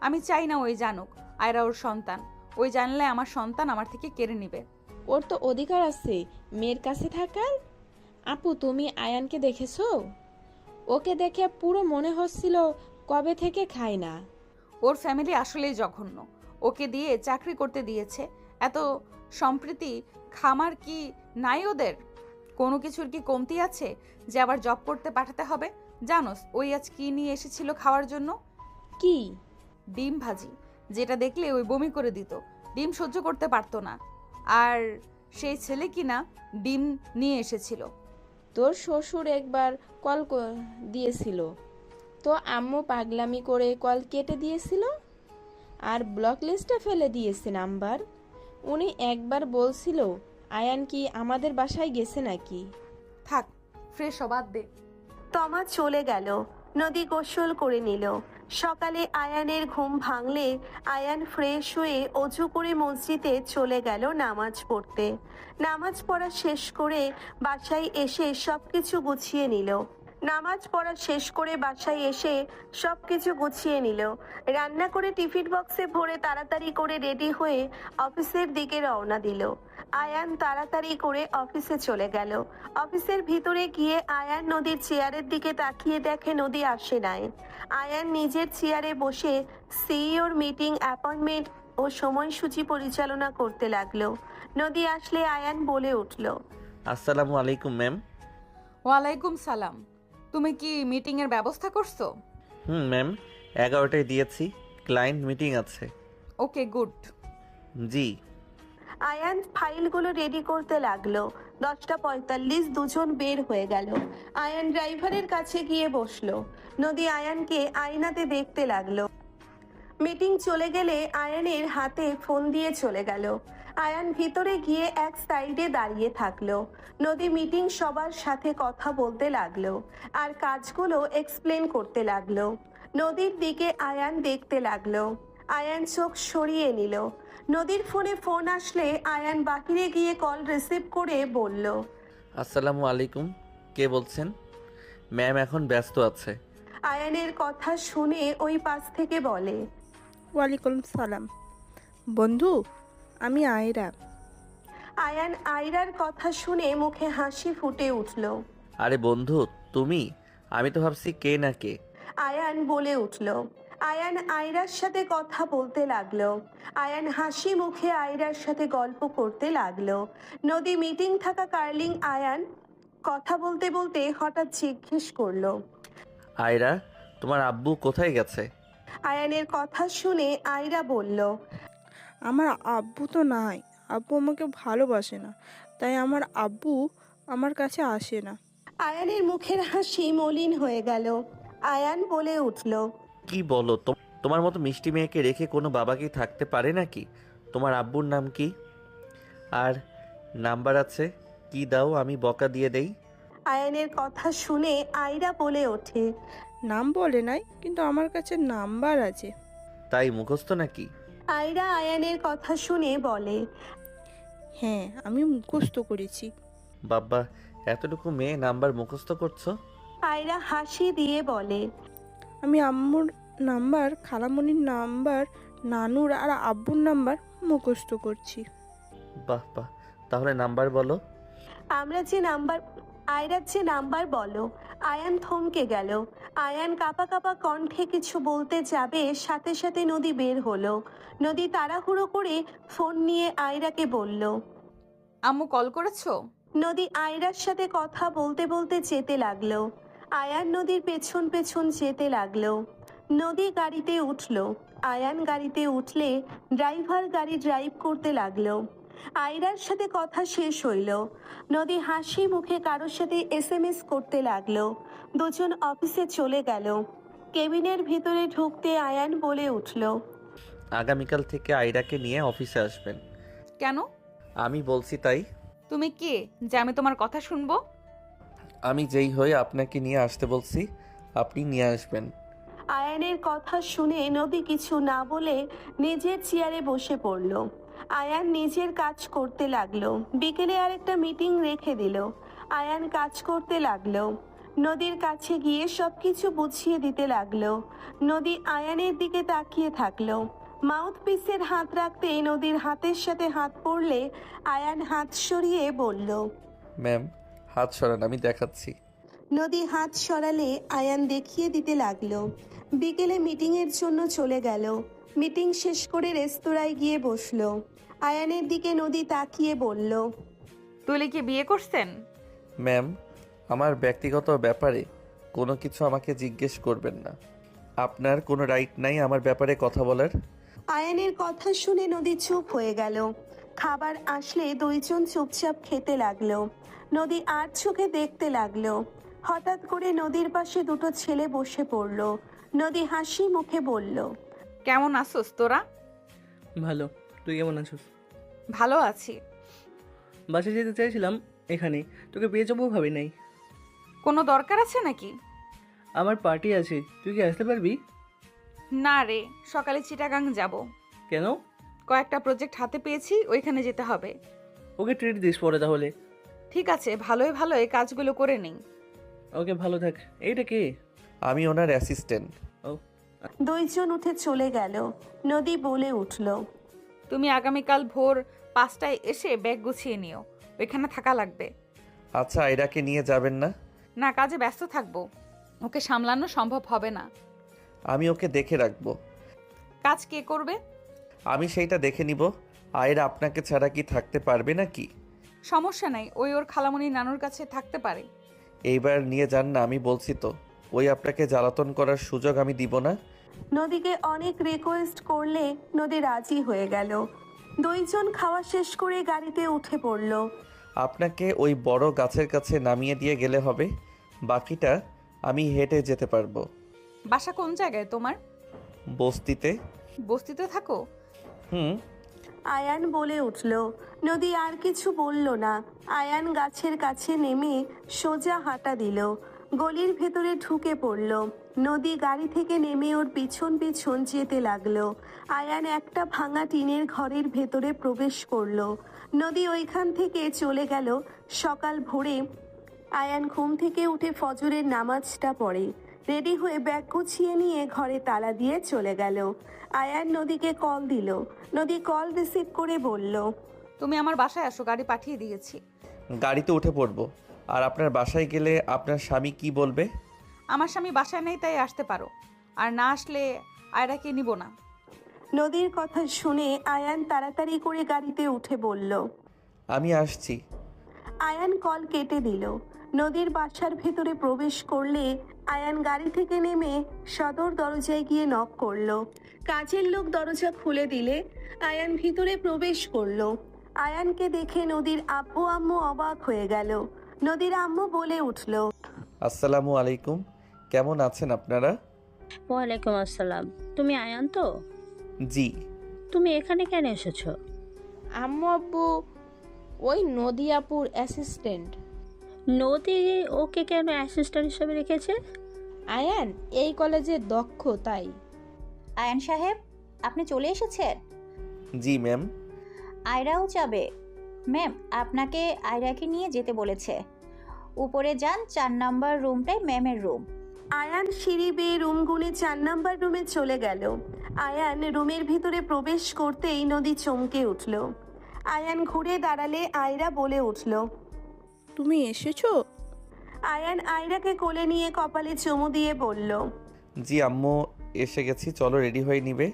আমি চাই না ওই জানুক আয়রা ওর সন্তান। ওই জানলে আমার সন্তান আমার থেকে কেড়ে নিবে। ওর তো অধিকার আছে মেয়ের কাছে থাকার। আপু, তুমি আয়ানকে দেখেছো? ওকে দেখে পুরো মনে হচ্ছিল কবে থেকে খায় না। ওর ফ্যামিলি আসলেই জঘন্য। ওকে দিয়ে চাকরি করতে দিয়েছে, এত সম্প্রীতি খামার কি নাই ওদের? কোনো কিছুর কি কমতি আছে যে আবার জব করতে পাঠাতে হবে? জানোস ওই আজ কি নিয়ে এসেছিল খাওয়ার জন্য? কি? ডিম ভাজি, যেটা দেখলে ওই বমি করে দিত। ডিম সহ্য করতে পারতো না। আর সেই ছেলে কিনা ডিম নিয়ে এসেছিল। তোর শ্বশুর একবার কল দিয়েছিল তো আম্মু পাগলামি করে কল কেটে দিয়েছিল আর ব্লক লিস্টে ফেলে দিয়েছে নাম্বার। উনি একবার বলছিল আয়ান কি আমাদের বাসায় গেছে নাকি। থাক, ফ্রেশ হবাদ দে। তমা চলে গেল। নদী গোসল করে নিল। সকালে আয়ানের ঘুম ভাঙলে আয়ান ফ্রেশ হয়ে অজু করে মসজিদে চলে গেল নামাজ পড়তে। নামাজ পড়া শেষ করে বাসায় এসে সবকিছু গুছিয়ে নিল। রান্না করে টিফিন বক্সে ভরে তাড়াতাড়ি করে রেডি হয়ে অফিসের দিকে রওনা দিল। আয়ান তাড়াতাড়ি করে অফিসে চলে গেল। অফিসের ভিতরে গিয়ে আয়ান নদীর চেয়ারের দিকে তাকিয়ে দেখে নদী আসে নাই। আয়ান নিজের চেয়ারে বসে সিইওর মিটিং, অ্যাপয়েন্টমেন্ট ও সময়সূচি পরিচালনা করতে লাগলো। নদী আসলে আয়ান বলে উঠল, আসসালামু আলাইকুম ম্যাম। ওয়ালাইকুম সালাম। তুমি কি মিটিংয়ের ব্যবস্থা করছো? ম্যাম, 11টায় দিয়েছি, ক্লায়েন্ট মিটিং আছে। ওকে, গুড। জি। আয়ান ফাইলগুলো রেডি করতে লাগলো। 10:45 দুজন বের হয়ে গেল। আয়ান ড্রাইভারের কাছে গিয়ে বসলো। নদী আয়ানকে আয়নাতে দেখতে লাগলো। মিটিং চলে গেলে আয়ানের হাতে ফোন দিয়ে চলে গেল। আয়ান ভিতরে গিয়ে এক সাইডে দাঁড়িয়ে থাকলো। নদী মিটিং সবার সাথে কথা বলতে লাগলো আর কাজগুলো এক্সপ্লেন করতে লাগলো। নদীর দিকে আয়ান দেখতে লাগলো। আয়ান চোখ সরিয়ে নিল। নদীর ফোনে ফোন আসলে আয়ান বাহিরে গিয়ে কল রিসিভ করে বলল, আসসালামু আলাইকুম, কে বলছেন? ম্যাম এখন ব্যস্ত আছে। আয়ানের কথা শুনে ওই পাশ থেকে বলে, ওয়ালাইকুম সালাম বন্ধু, আমি আয়রা। আয়ান আয়রার কথা শুনে মুখে হাসি ফুটে উঠল। আরে বন্ধু, তুমি? আমি তো ভাবছি কে না কে। আয়ান বলে উঠল। আয়ান আয়রার সাথে কথা বলতে লাগলো। আয়ান হাসি মুখে আয়রার সাথে গল্প করতে লাগলো। নদী মিটিং থাকা কার্লিং আয়ান কথা বলতে বলতে হঠাৎ জিজ্ঞেস করলো, আয়রা, তোমার আব্বু কোথায় গেছে? আয়ানের কথা শুনে আয়রা বলল, আমার আব্বু তো নাই, আব্বু আমাকে ভালোবাসে না, তাই আমার আব্বু আমার কাছে আসে না। আয়ানের মুখের হাসি মলিন হয়ে গেল। আয়ান বলে উঠল, কি বলো? তোমার মতো মিষ্টি মেয়েকে রেখে কোনো বাবা কি থাকতে পারে নাকি? তোমার আব্বুর নাম কি? আর নাম্বার আছে কি? দাও, আমি বকা দিয়ে দেই। আয়ানের কথা শুনে আয়রা বলে ওঠে, নাম বলে নাই, কিন্তু আমার কাছে নাম্বার আছে। তাই মুখস্থ নাকি? আয়রা আয়ানের কথা শুনে বলে, হ্যাঁ, আমি মুখস্থ করেছি। বাবা, এতটুকু মেয়ে নাম্বার মুখস্থ করছো? আয়রা হাসি দিয়ে বলে, আমি আম্মুর নাম্বার, খালামণির নাম্বার, নানুর আর আব্বুর নাম্বার মুখস্থ করছি। বাহ বাহ, তাহলে নাম্বার বলো। আয়রার যে নাম্বার বলো। আয়ান থমকে গেল। আয়ান কাঁপা কাঁপা কণ্ঠে কিছু বলতে যাবে, সাথে সাথে নদী বের হলো। নদী তাড়াহুড়ো করে ফোন নিয়ে আয়রাকে বলল, আম্মু কল করেছো? নদী আয়রার সাথে কথা বলতে বলতে যেতে লাগলো। আয়ান নদীর পেছন পেছন যেতে লাগলো। নদী গাড়িতে উঠলো। আয়ান গাড়িতে উঠলে ড্রাইভার গাড়ি ড্রাইভ করতে লাগলো। আয়রার সাথে কথা শেষ হইল। নদী হাসি মুখে কারোর সাথে SMS করতে লাগলো। দুজন অফিসে চলে গেল। কেবিনের ভিতরে ঢুকতে আয়ান বলে উঠল, আগামীকাল থেকে আয়রাকে নিয়ে অফিসে আসবেন। কেন? আমি বলছি তাই। তুমি কে যে আমি তোমার কথা শুনবো? আমি যেই হয়ে আপনাকে নিয়ে আসতে বলছি, আপনি নিয়ে আসবেন। আয়ানের কথা শুনে নদী কিছু না বলে নিজের চেয়ারে বসে পড়ল। আয়ান নিজের কাজ করতে লাগলো। বিকেলে আরেকটা মিটিং রেখে দিল। আয়ান কাজ করতে লাগলো। নদীর কাছে গিয়ে সবকিছু বুঝিয়ে দিতে লাগলো। নদী আয়ানের দিকে তাকিয়ে থাকলো। মাউথ পিসের হাত রাখতেই নদীর হাতের সাথে হাত পড়লে আয়ান হাত সরিয়ে বলল, ম্যাম হাত সরান, আমি দেখাচ্ছি। নদী হাত সরালে আয়ান দেখিয়ে দিতে লাগলো। বিকেলে মিটিংয়ের জন্য চলে গেল। মিটিং শেষ করে রেস্তোরাঁয় গিয়ে বসলো। আয়ানের দিকে নদী তাকিয়ে বলল, তুলে কি বিয়ে করছেন? ম্যাম আমার ব্যক্তিগত ব্যাপারে কোনো কিছু আমাকে জিজ্ঞেস করবেন না। আপনার কোনো রাইট নাই আমার ব্যাপারে কথা বলার। আয়ানের কথা শুনে নদী চুপ হয়ে গেল। খাবার আসলে দুইজন চুপচাপ খেতে লাগলো। নদী আর চোখে দেখতে লাগলো। হঠাৎ করে নদীর পাশে দুটো ছেলে বসে পড়ল। নদী হাসি মুখে বলল, কেমন আছোস তোরা? ভালো, তুই কেমন আছিস? ভালো আছি। বাসে যেতে চাইছিলাম, এখানে তোকে পেয়ে যাবো ভাবি নাই। কোনো দরকার আছে নাকি? আমার পার্টি আছে, তুই কি আসতে পারবি? না রে, সকালে চিটাগাং যাব। কেন? কয়েকটা প্রজেক্ট হাতে পেয়েছি, ওইখানে যেতে হবে। ওকে ট্রিট দিস পরে তাহলে। ঠিক আছে, ভালোই ভালোই কাজগুলো করে নিই। ওকে, ভালো থাক। এইটা কে? আমি ওনার অ্যাসিস্ট্যান্ট। ও, দুইজন উঠে চলে গেল। নদী বলে উঠল, তুমি আগামীকাল ভোর 5টায় এসে ব্যাগ গুছিয়ে নিও, ওইখানে থাকা লাগবে। আচ্ছা আয়রাকে নিয়ে যাবেন না? না, কাজে ব্যস্ত থাকবো, ওকে সামলানো সম্ভব হবে না। আমি ওকে দেখে রাখবো। কাজ কে করবে? আমি সেইটা দেখে নিব। আয়রা আপনাকে ছাড়া কি থাকতে পারবে নাকি? সমস্যা নাই, ওই ওর খালামণি নানুর কাছে থাকতে পারে। এইবার নিয়ে যান না, আমি বলছি তো। ওই আপনাকে জ্বালাতন করার সুযোগ আমি দিব না। নদীকে অনেক রিকোয়েস্ট করলে নদী রাজি হয়ে গেল। দুইজন খাওয়া শেষ করে গাড়িতে উঠে পড়ল। আপনাকে ওই বড় গাছের কাছে নামিয়ে দিয়ে গেলে হবে, বাকিটা আমি হেঁটে যেতে পারবো। বাসা কোন জায়গায় তোমার? বস্তিতে। বস্তিতে থাকো? হুম। আয়ান বলে উঠল। নদী আর কিছু বলল না। আয়ান গাছের কাছে নেমে সোজা হাঁটা দিল। গলির ভেতরে ঢুকে পড়ল। নদী গাড়ি থেকে নেমে ওর পিছন পিছন যেতে লাগলো। আয়ান একটা ভাঙা টিনের ঘরের ভেতরে প্রবেশ করলো। নদী ওইখান থেকে চলে গেল। সকাল ভোরে আয়ান ঘুম থেকে উঠে ফজরের নামাজটা পড়ে। রেডি হয়ে ব্যাগ গুছিয়ে নিয়ে ঘরে তালা দিয়ে চলে গেল। আয়ান নদীকে কল দিল। নদী কল রিসিভ করে বলল, তুমি আমার বাসায় আসো, গাড়ি পাঠিয়ে দিয়েছি। গাড়িতে উঠে পড়বো। আর আপনার বাসায় গেলে আপনার স্বামী কি বলবে? আমার স্বামী বাসায় নেই, তাই আসতে পারো, আর না আসলে আয়রাকে নিব না। নদীর কথা শুনে আয়ান তাড়াতাড়ি করে গাড়িতে উঠে বলল, আমি আসছি। আয়ান কল কেটে দিল। নদীর বাসার ভেতরে প্রবেশ করলে আয়ান গাড়ি থেকে নেমে সদর দরজায় গিয়ে নক করলো। কাজের লোক দরজা খুলে দিলে আয়ান ভিতরে প্রবেশ করলো। আয়ানকে দেখে নদীর আব্বু আম্মু অবাক হয়ে গেল। নদীর আম্মু বলে উঠল, আসসালামু আলাইকুম, কেমন আছেন আপনারা? ওয়ালাইকুম আসসালাম। তুমি আয়ান তো? জি। তুমি এখানে কেন এসেছো? আম্মু আব্বু ওই নদী আপুর অ্যাসিস্ট্যান্ট। নদী ওকে কেন অ্যাসিস্ট্যান্ট হিসেবে রেখেছে? আয়ান এই কলেজে দক্ষ, তাই। আয়ান সাহেব, আপনি চলে এসেছেন? জি ম্যাম। আয়রাও যাবে? ম্যাম, আপনাকে আয়রাকে নিয়ে যেতে বলেছে। উপরে যান, 4 নম্বর রুমটাই ম্যামের রুম। আয়ান সিঁড়ি বেয়ে রুম গুনে 4 নম্বর রুমে চলে গেল। আয়ান রুমের ভিতরে প্রবেশ করতেই নদী চমকে উঠল। আয়ান ঘুরে দাঁড়ালে আয়রা বলে উঠল, তুমি এসেছো? আয়ান আয়রাকে কোলে নিয়ে কপালে চুমু দিয়ে বলল, জি আম্মু এসে গেছি, চলো রেডি হয়ে নিবে।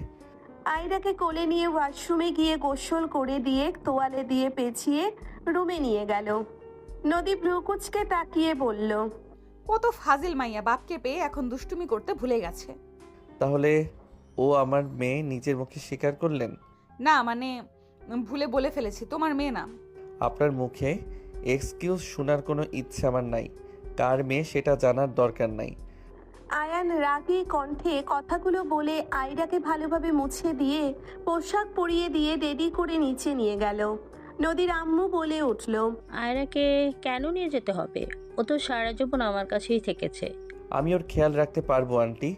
আয়রাকে কোলে নিয়ে ওয়াশরুমে গিয়ে গোসল করে দিয়ে তোয়ালে দিয়ে পেঁচিয়ে রুমে নিয়ে গেল। নদী ভ্রুকুচকে তাকিয়ে বলল, কত ফাজিল মাইয়া, বাপকে পেয়ে এখন দুষ্টুমি করতে ভুলে গেছে। তাহলে ও আমার মেয়ে নিজের মুখে স্বীকার করলেন? না মানে ভুলে বলে ফেলেছি, তোমার মেয়ে না। আপনার মুখে এক্সকিউজ শোনার কোনো ইচ্ছা আমার নাই। কার মেয়ে সেটা জানার দরকার নাই। আয়ান রাগী কণ্ঠে কথাগুলো বলে আয়রাকে ভালোভাবে মুছে দিয়ে পোশাক পরিয়ে দিয়ে রেডি করে নিচে নিয়ে গেল। নদীর আম্মু বলে উঠল, আয়রাকে কেন নিয়ে যেতে হবে? ও তো সারা জীবন আমার কাছেই থেকেছে। আমি ওর খেয়াল রাখতে পারবো আন্টি।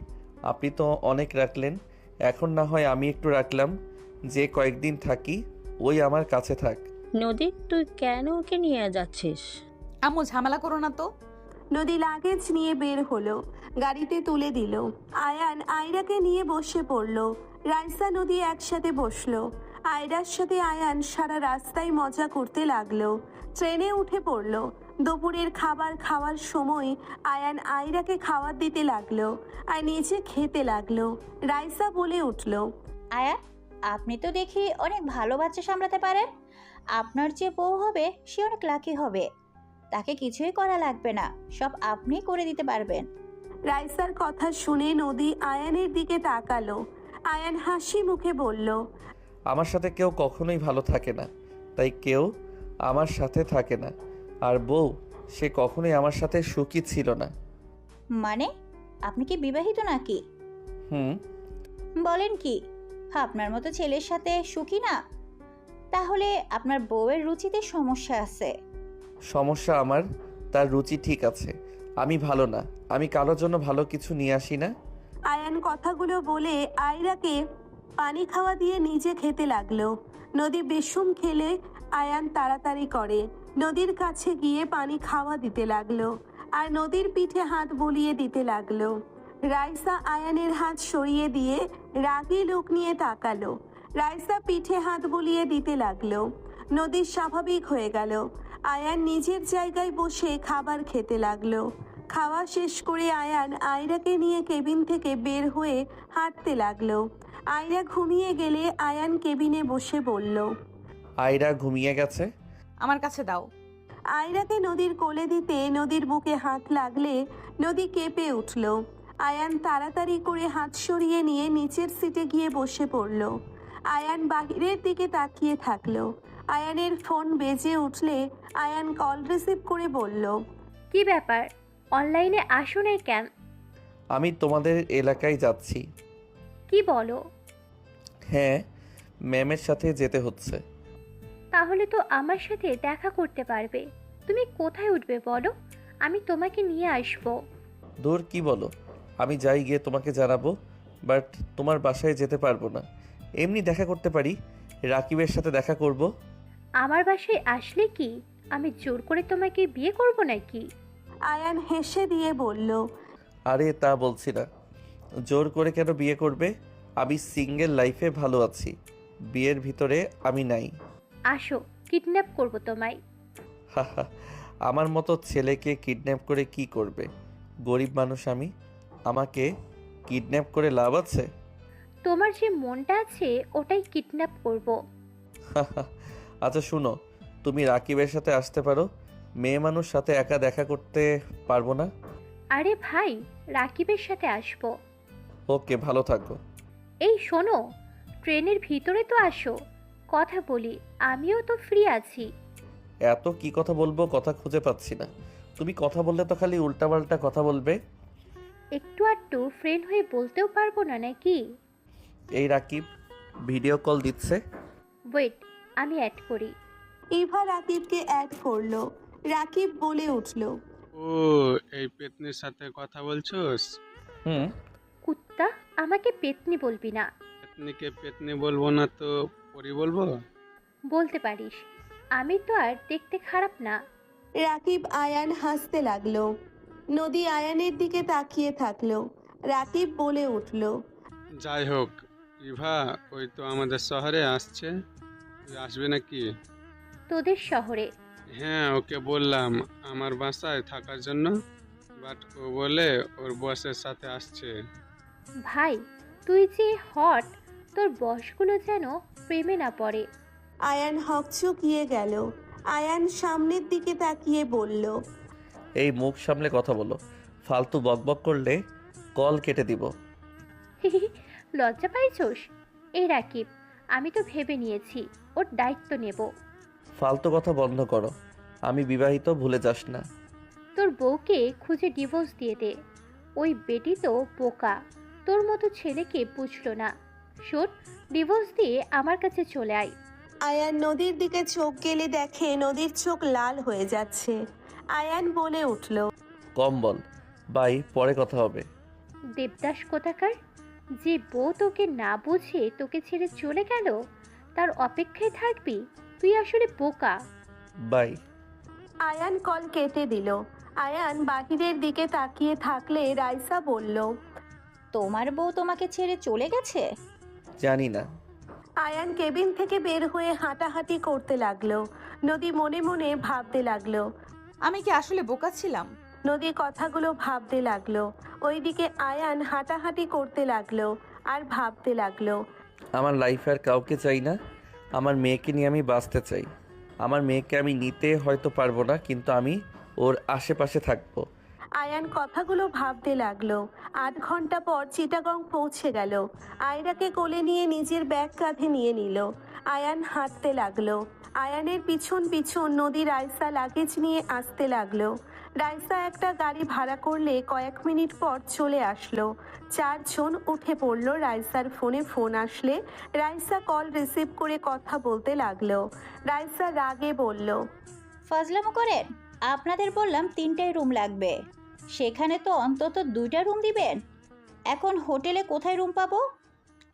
আপনি তো অনেক রাখলেন, এখন না হয় আমি একটু রাখলাম। যে কয়েকদিন থাকি ওই আমার কাছে থাক। নদী, তুই কেন ওকে নিয়ে যাচ্ছিস? আম্মু ঝামেলা করো না তো। নদী লাগেজ নিয়ে বের হলো, গাড়িতে তুলে দিল। আয়ান আয়রাকে নিয়ে বসে পড়ল। রাইসা নদী একসাথে বসলো। আয়রার সাথে আয়ান সারা রাস্তায় মজা করতে লাগলো। ট্রেনে উঠে পড়লো। দুপুরের খাবার খাওয়ার সময় আয়ান আয়রাকে খাবার দিতে লাগলো আর নিচে খেতে লাগলো। রাইসা বলে উঠল, আয়ান, আপনি তো দেখি অনেক ভালো বাচ্চা সামলাতে পারেন। আপনার যে বউ হবে সে অনেক লাকি হবে। তাকে কিছুই করা লাগবে না, সব আপনি করে দিতে পারবেন। রাইসার কথা শুনে নদী আয়ানের দিকে তাকালো। আয়ান হাসি মুখে বলল, আমার সাথে কেউ কখনোই ভালো থাকে না, তাই কেউ আমার সাথে থাকে না। আর বউ, সে কখনোই আমার সাথে সুখী ছিল না। মানে আপনি কি বিবাহিত নাকি? হুম। বলেন কি, আপনার মতো ছেলের সাথে সুখী না? তাহলে আপনার বউয়ের রুচিতে সমস্যা আছে। সমস্যা আমার, তার রুচি ঠিক আছে। আমি ভালো না, আমি কারোর জন্য ভালো কিছু নিয়ে আসি না। আয়ান কথাগুলো বলে আয়রাকে পানি খাওয়া দিয়ে নিজে খেতে লাগলো। নদী বেশুম খেলে আয়ান তাড়াতাড়ি করে নদীর কাছে গিয়ে পানি খাওয়া দিতে লাগলো আর নদীর পিঠে হাত বুলিয়ে দিতে লাগলো। রাইসা আয়ানের হাত সরিয়ে দিয়ে রাগী লোক নিয়ে তাকালো। রাইসা পিঠে হাত বুলিয়ে দিতে লাগলো। নদী স্বাভাবিক হয়ে গেল। আয়ান নিজের জায়গায় বসে খাবার খেতে লাগলো। খাওয়া শেষ করে আয়ান আয়রাকে নিয়ে কেবিন থেকে বের হয়ে হাঁটতে লাগলো। আয়রা ঘুমিয়ে গেলে আয়ান কেবিনে বসে বলল, আয়রা ঘুমিয়ে গেছে। আমার কাছে দাও। আয়রাকে নদীর কোলে দিতে নদীর বুকে হাত লাগলে নদী কেঁপে উঠল। আয়ান তাড়াতাড়ি করে হাত সরিয়ে নিয়ে নিচের সিটে গিয়ে বসে পড়ল। আয়ান বাহিরের দিকে তাকিয়ে থাকলো। আয়ানের ফোন বেজে উঠলে আয়ান কল রিসিভ করে বলল, কি ব্যাপার, অনলাইনে আসো নাই কেন? আমি তোমাদের এলাকায় যাচ্ছি। কি বলো? হ্যাঁ, ম্যামের সাথে যেতে হচ্ছে। তাহলে তো আমার সাথে দেখা করতে পারবে। তুমি কোথায় উঠবে বলো, আমি তোমাকে নিয়ে আসবো। দূর, কি বলো? আমি যাই গিয়ে তোমাকে জানাবো, বাট তোমার বাসায় যেতে পারবো না। এমনি দেখা করতে পারি, রাকিবের সাথে দেখা করব। আমার বাসায় আসলে কি আমি জোর করে তোমাকে বিয়ে করব নাকি? আয়ান হেসে দিয়ে বলল, আরে তা বলছি না। জোর করে কেন বিয়ে করবে? আমি সিঙ্গেল লাইফে ভালো আছি, বিয়ের ভিতরে আমি নাই। আসো, কিডন্যাপ করব তোমায়। হাহা, আমার মতো ছেলেকে কিডন্যাপ করে কি করবে? গরিব মানুষ আমি, আমাকে কিডন্যাপ করে লাভ আছে? তোমার যে মনটা আছে ওটাই কিডন্যাপ করব। আচ্ছা শুনো, তুমি রাকিবের সাথে আসতে পারো, মেয়ে মানুষ সাথে একা দেখা করতে পারবো না। আরে ভাই, রাকিবের সাথে আসবো। ওকে, ভালো থাকো। এই শোনো, ট্রেনের ভিতরে তো আসো, কথা বলি, আমিও তো ফ্রি আছি। এত কি কথা বলবো, কথা খুঁজে পাচ্ছি না। তুমি কথা বললে তো খালি উল্টাপাল্টা কথা বলবে। একটু আধটু ফ্রেন্ড হয়ে বলতেও পারবো না নাকি? এই রাকিব ভিডিও কল দিচ্ছে। ওয়েট, আমি অ্যাড করি। ইভা রাকিবকে অ্যাড করলো। রাকিব বলে উঠল, ও, এই পেতনির সাথে কথা বলছোস? হুম। কুত্তা, আমাকে পেতনি বলবি না। পেতনিকে পেতনি বলবো না তো পরি বলবো? বলতে পারিস, আমি তো আর দেখতে খারাপ না। রাকিব আয়ান হাসতে লাগলো। নদী আয়ানের দিকে তাকিয়ে থাকলো। রাকিব বলে উঠল, যাই হোক, ইভা ওই তো আমাদের শহরে আসছে, তুই আসবে নাকি? তোদের শহরে? হ্যাঁ, ওকে বললাম আমার বাসায় থাকার জন্য, বাট ও বলে ওর বসের সাথে আসছে। ভাই, তুই যে হট, তোর বসগুলো যেন প্রেমে না পড়ে। আয়ান হকচকিয়ে গেল। আয়ান সামনের দিকে তাকিয়ে বলল, এই মুখ সামলে কথা বলো, ফালতু বকবক করলে কল কেটে দিব। লজ্জা পাইছোস? এই রাকিব, আমি তো ভেবে নিয়েছি ওর দায়িত্ব নেব। ফালতু কথা বন্ধ করো, আমি বিবাহিত, ভুলে যাস না। তোর বউকে খুঁজে ডিভোর্স দিয়ে দে। ওই বেটি তো বোকা, তোর মতো ছেলেকে বুঝলো না। শোন, ডিভোর্স দিয়ে আমার কাছে চলে আয়। আয়ান নদীর দিকে চোখ গেলে দেখে নদীর চোখ লাল হয়ে যাচ্ছে। আয়ান বলে উঠল, কম বল, বাই, পরে কথা হবে। দেবদাস কোথাকার, যে বউ তোকে না বুঝে তোকে ছেড়ে চলে গেল তার অপেক্ষায় থাকবি? তুই আসলে বোকা। বাই। আয়ান কল কেটে দিল। আয়ান বাহিরের দিকে তাকিয়ে থাকলে রাইসা বলল, তোমার বউ তোমাকে ছেড়ে চলে গেছে? জানি না। আয়ান কেবিন থেকে বের হয়ে হাঁটাহাঁটি করতে লাগলো। নদী মনে মনে ভাবতে লাগলো। আমি কি আসলে বোকা ছিলাম? নদী কথাগুলো ভাবতে লাগলো। ওইদিকে আয়ান হাঁটাহাঁটি করতে লাগলো আর ভাবতে লাগলো। আমার লাইফে আর কাউকে চাই না, আমার মেয়েকে নিয়ে আমি বাঁচতে চাই। আমার মেয়েকে আমি নিতে হয়তো পারবো না, কিন্তু আমি ওর আশেপাশে থাকবো। আয়ান কথাগুলো ভাবতে লাগলো। 8 ঘন্টা পর চিটাগং পৌঁছে গেল। আয়রাকে কোলে নিয়ে নিজের ব্যাগ কাঁধে নিয়ে নিল। আয়ান হাঁটতে লাগলো। আয়ানের পিছন পিছন নদী রাইসা লাগেজ নিয়ে আসতে লাগলো। রাইসা একটা গাড়ি ভাড়া করলে কয়েক মিনিট পর চলে আসলো। 4 জন উঠে পড়লো। রাইসার ফোনে ফোন আসলে রাইসা কল রিসিভ করে কথা বলতে লাগলো। রাইসা রাগে বলল, ফাজলামো করেন? আপনাদের বললাম 3টাই রুম লাগবে, সেখানে তো অন্তত 2টা রুম দিবেন। এখন হোটেলে কোথায় রুম পাবো?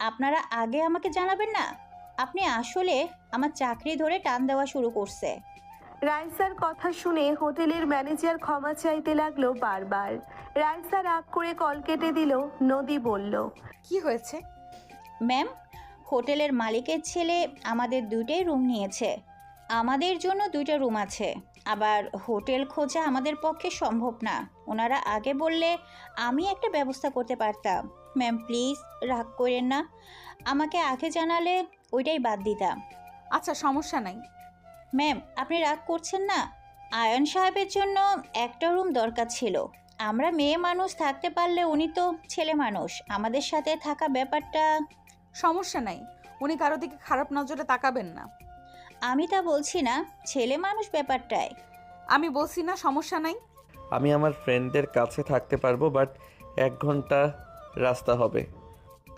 আপনারা আগে আমাকে জানাবেন না? আপনি আসলে আমার চাকরি ধরে টান দেওয়া শুরু করছে। রাইসার কথা শুনে হোটেলের ম্যানেজার ক্ষমা চাইতে লাগলো বারবার। রাইসা রাগ করে কল কেটে দিল। নদী বলল, কি হয়েছে? ম্যাম, হোটেলের মালিকের ছেলে আমাদের 2টাই রুম নিয়েছে। আমাদের জন্য 2টা রুম আছে, আবার হোটেল খোঁজা আমাদের পক্ষে সম্ভব না। ওনারা আগে বললে আমি একটা ব্যবস্থা করতে পারতাম। ম্যাম প্লিজ রাগ করেন না, আমাকে আগে জানালে ওইটাই বাদ দিতাম। আচ্ছা, সমস্যা নাই। ম্যাম আপনি রাগ করছেন না? আয়ন সাহেবের জন্য একটা রুম দরকার ছিল। আমরা মেয়ে মানুষ থাকতে পারলে, উনি তো ছেলে মানুষ, আমাদের সাথে থাকা ব্যাপারটা। সমস্যা নাই, উনি কারো দিকে খারাপ নজরে তাকাবেন না। আমি তা বলছি না, ছেলে মানুষ ব্যাপারটায়। আমি বলছি না সমস্যা নাই। আমি আমার ফ্রেন্ডদের কাছে থাকতে পারবো, বাট 1 ঘন্টা রাস্তা হবে।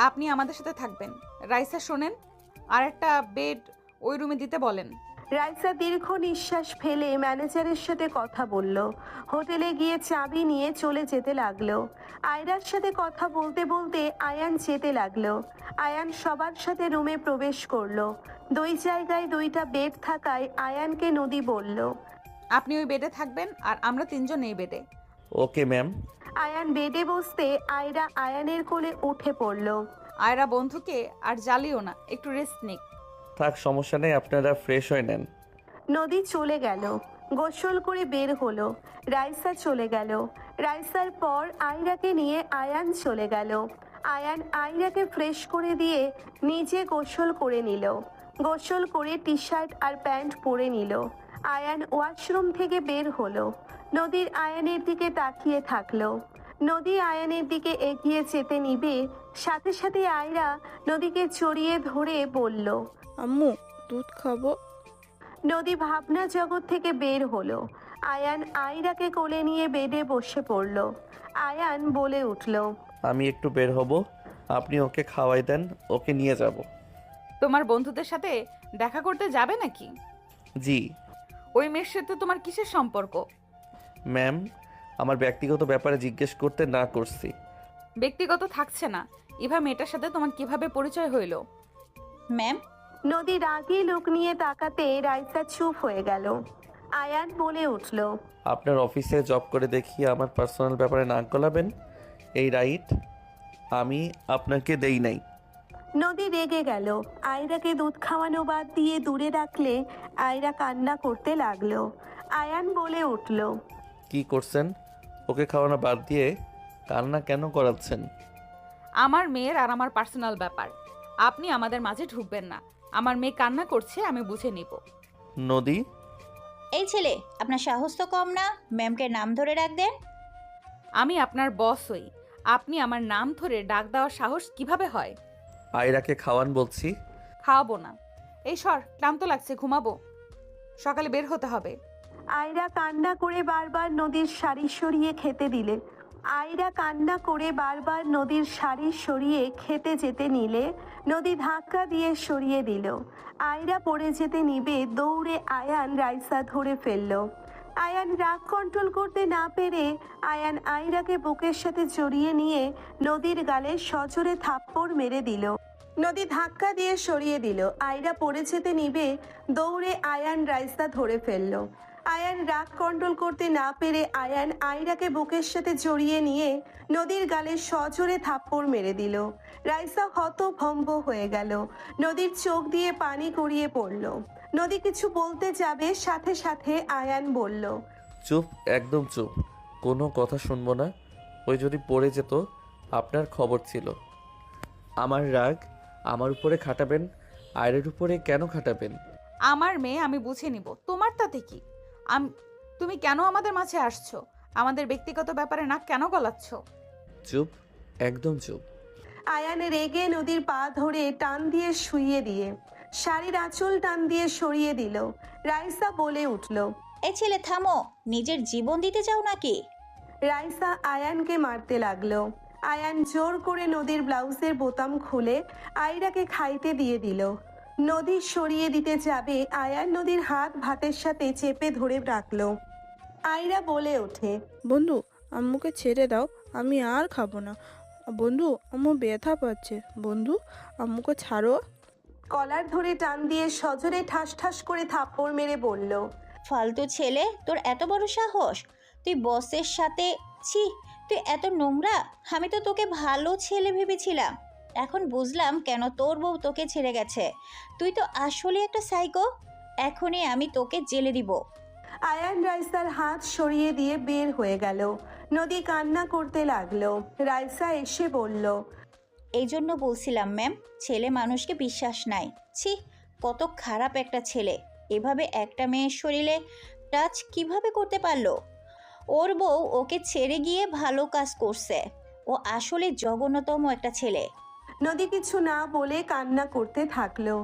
আপনি আমাদের সাথে থাকবেন। রাইসা শোনেন, আর একটা বেড ওই রুমে দিতে বলেন। রাইসা দীর্ঘ নিঃশ্বাস ফেলে ম্যানেজারের সাথে কথা বলল। হোটেলে গিয়ে চাবি নিয়ে চলে যেতে লাগলো। আয়রার সাথে কথা বলতে বলতে আয়ান যেতে লাগলো। আয়ান সবার সাথে রুমে প্রবেশ করলো। 2 জায়গায় 2টা বেড থাকায় আয়ানকে নদী বলল, আপনি ওই বেডে থাকবেন আর আমরা 3 জন এই বেডে। Okay ma'am. আয়ান বেডে বসতে আয়রা আয়ানের কোলে উঠে পড়ল। আয়রা বন্ধুকে আর জ্বালিও না, একটু রেস্ট নিক। থাক, সমস্যা নেই, আপনারা ফ্রেশ হয়ে নেন। নদী চলে গেল। গোসল করে বের হলো। রাইসা চলে গেল। রাইসার পর আয়রাকে নিয়ে আয়ান চলে গেল। আয়ান আয়রাকে ফ্রেশ করে দিয়ে নিজে গোসল করে নিল। গোসল করে টি শার্ট আর প্যান্ট পরে নিল। আয়ান ওয়াশরুম থেকে বের হলো। নদীর আয়ানের দিকে তাকিয়ে থাকলো। নদী আয়ানের দিকে এগিয়ে যেতে নিবে, সাথে সাথে আয়রা নদীকে জড়িয়ে ধরে বলল, আম্মু দুধ খাবো। নদী ভাবনা জগৎ থেকে বের হলো। আয়ান আয়রাকে কোলে নিয়ে বেডে বসে পড়ল। আয়ান বলে উঠল, আমি একটু বের হব, আপনি ওকে খাওয়াই দেন, ওকে নিয়ে যাব। তোমার বন্ধুদের সাথে দেখা করতে যাবে নাকি? জি। ওই মেয়ের সাথে তোমার কিসের সম্পর্ক? ম্যাম, আমার ব্যক্তিগত ব্যাপারে জিজ্ঞেস করতে না করছি। ব্যক্তিগত থাকছে না। ইভা মেয়েটার সাথে তোমার কিভাবে পরিচয় হইলো? ম্যাম। নদী রাগী লোক নিয়ে তাকাতে রাইসা চুপ হয়ে গেল। আয়ান বলে উঠল, আপনার অফিসে জব করে দেখি আমার পার্সোনাল ব্যাপারে নাক গলাবেন, এই রাইট আমি আপনাকে দেই নাই। নদী রেগে গেল। আয়রাকে দুধ খাওয়ানো বাদ দিয়ে দূরে রাখলে আয়রা কান্না করতে লাগলো। আয়ান বলে উঠল, কি করছেন? ওকে খাওয়ানো বাদ দিয়ে কান্না কেন করাচ্ছেন? আমার মেয়ের আর আমার পার্সোনাল ব্যাপার, আপনি আমাদের মাঝে ঢুকবেন না। আমার মেয়ে কান্না করছে, আমি বুঝে নিব। নদী, এই ছেলে আপনার সাহস তো কম না, ম্যামকে নাম ধরে ডাক দেন। আমি আপনার বস হই, আপনি আমার নাম ধরে ডাক দেওয়ার সাহস কিভাবে হয়? আয়রাকে খাওয়ান বলছি। খাওয়াবো না। এই সর, ক্লান্ত লাগছে, ঘুমাবো, সকালে বের হতে হবে। আয়রা কান্না করে বারবার নদীর শাড়ি সরিয়ে খেতে দিলে আয়রা কান্না করে বারবার নদীর শাড়ি সরিয়ে খেতে যেতে নিলে নদী ধাক্কা দিয়ে সরিয়ে দিল। আয়রা পড়ে যেতে নিবে দৌড়ে আয়ান রাইসা ধরে ফেলল। আয়ান রাগ কন্ট্রোল করতে না পেরে আয়ান আয়রাকে বুকের সাথে জড়িয়ে নিয়ে নদীর গালে সজোরে থাপ্পড় মেরে দিল। নদী ধাক্কা দিয়ে সরিয়ে দিল। আয়রা পড়ে যেতে নিবে দৌড়ে আয়ান রাইসা ধরে ফেলল। আয়ান রাগ কন্ট্রোল করতে না পেরে আয়ান আয়রাকে বুকের সাথে জড়িয়ে নিয়ে নদীর গালে সজোরে থাপ্পড় মেরে দিল। রাইসা হতভম্ব হয়ে গেল। নদীর চোখ দিয়ে পানি গড়িয়ে পড়ল। নদী কিছু বলতে যাবে, সাথে সাথে আয়ান বলল, চুপ, একদম চুপ, কোনো কথা শুনবো না। ওই যদি পড়ে যেত আপনার খবর ছিল। আমার রাগ আমার উপরে খাটাবেন, আয়রের উপরে কেন খাটাবেন? আমার মেয়ে, আমি বুঝে নিব, তোমার তাতে কি? তুমি কেন আমাদের মাঝে আসছো? আমাদের ব্যক্তিগত ব্যাপারে নাক কেন গলাচ্ছ? চুপ, একদম চুপ। আয়ান রেগে নদীর পা ধরে টান দিয়ে শুইয়ে দিয়ে শাড়ির আঁচল টান দিয়ে সরিয়ে দিল। রাইসা বলে উঠল, এই ছেলে থামো, নিজের জীবন দিতে চাও নাকি? রাইসা আয়ানকে মারতে লাগলো। আয়ান জোর করে নদীর ব্লাউজের বোতাম খুলে আয়রাকে খাইতে দিয়ে দিল। নদী সরিয়ে দিতে যাবে, আয়ান নদীর হাত ভাতের সাথে চেপে ধরে রাখলো। আয়রা বলে ওঠে, বন্ধু আম্মুকে ছেড়ে দাও, আমি আর খাবো না। বন্ধু আম্মু ব্যথা পাচ্ছে, বন্ধু আম্মুকে ছাড়ো। কলার ধরে টান দিয়ে সজোরে ঠাস ঠাস করে থাপ্পড় মেরে বলল, ফালতু ছেলে, তোর এত বড় সাহস! তুই বসের সাথে, ছি, তুই এত নোংরা! আমি তো তোকে ভালো ছেলে ভেবেছিলাম, এখন বুঝলাম কেন তোর বউ তোকে ছেড়ে গেছে। তুই তো আসলে একটা সাইকো। এখনই আমি তোকে জেলে দিব। আয়ান রাইসার হাত সরিয়ে দিয়ে বের হয়ে গেল। নদী কান্না করতে লাগলো। রাইসা এসে বলল, এই জন্য বলছিলাম ম্যাম, ছেলে মানুষকে বিশ্বাস নাই। ছি, কত খারাপ একটা ছেলে! এভাবে একটা মেয়ের শরীরে টাচ কিভাবে করতে পারলো? ওর বউ ওকে ছেড়ে গিয়ে ভালো কাজ করছে। ও আসলে জঘন্যতম একটা ছেলে। নদী কিছু না বলে কান্না করতে থাকলো।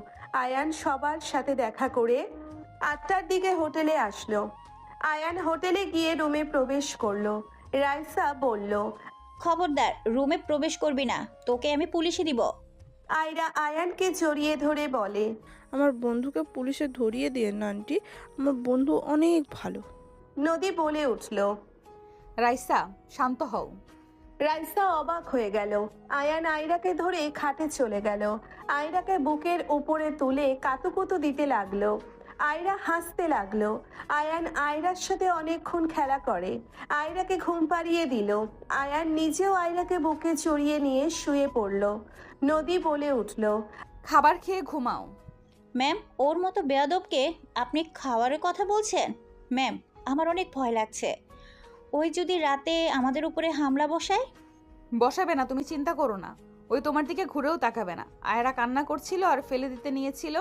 আয়ান সবার সাথে দেখা করে 8টার দিকে হোটেলে আসলো। আয়ান হোটেলে গিয়ে রুমে প্রবেশ করলো। রাইসা বলল, খবরদার রুমে প্রবেশ করবি না, তোকে আমি পুলিশে দিব। আয়রা আয়ানকে জড়িয়ে ধরে বলে, আমার বন্ধুকে পুলিশে ধরিয়ে দিয়ে না আন্টি, আমার বন্ধু অনেক ভালো। নদী বলে উঠল, রাইসা শান্ত হও। রাইসা অবাক হয়ে গেল। আয়ান আয়রাকে ধরে খাটে চলে গেল। আয়রাকে বুকের উপরে তুলে কাতুকুতু দিতে লাগলো। আয়রা হাসতে লাগলো। আয়ান আয়রার সাথে অনেকক্ষণ খেলা করে। আয়রাকে ঘুম পাড়িয়ে দিল। আয়ান নিজেও আয়রাকে বুকে চড়িয়ে নিয়ে শুয়ে পড়ল। নদী বলে উঠল, খাবার খেয়ে ঘুমাও। ম্যাম, ওর মতো বেয়াদবকে আপনি খাওয়ারের কথা বলছেন? ম্যাম, আমার অনেক ভয় লাগছে। ওই যদি রাতে আমাদের উপরে হামলা বসায়? বসাবে না, তুমি চিন্তা করো না। ওই তোমার দিকে ঘুরেও তাকাবে না। আয়রা কান্না করছিল আর ফেলে দিতে নিয়েছিল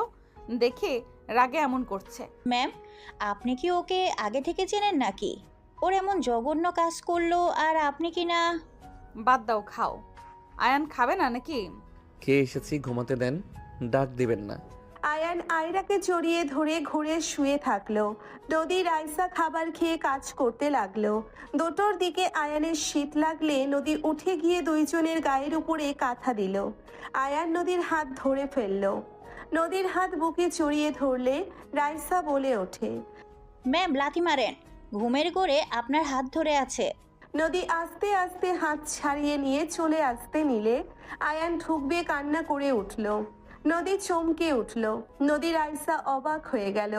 দেখে রাগে এমন করছে। ম্যাম, আপনি কি ওকে আগে থেকে চেনেন নাকি? ওর এমন জঘন্য কাজ করলো আর আপনি কি না? বাদ দাও, খাও। আয়ান খাবে না নাকি? খেয়ে এসেছি, ঘুমাতে দেন, ডাক দিবেন না। আয়ান আয়রাকে জড়িয়ে ধরে ঘুরে শুয়ে থাকলো। নদী রাইসা খাবার খেয়ে কাজ করতে লাগলো। 2টোর দিকে আয়ানের শীত লাগলে নদী উঠে গিয়ে দুইজনের গায়ের উপরে কাঁথা দিল। আয়ান নদীর হাত ধরে ফেললো। নদীর হাত বুকে জড়িয়ে ধরলে রাইসা বলে ওঠে, ম্যাম লাথি মারেন, ঘুমের ঘোরে আপনার হাত ধরে আছে। নদী আস্তে আস্তে হাত ছাড়িয়ে নিয়ে চলে আসতে নিলে আয়ান ঢুকবে কান্না করে উঠল। নদী চমকে উঠল। নদী রাইসা অবাক হয়ে গেল।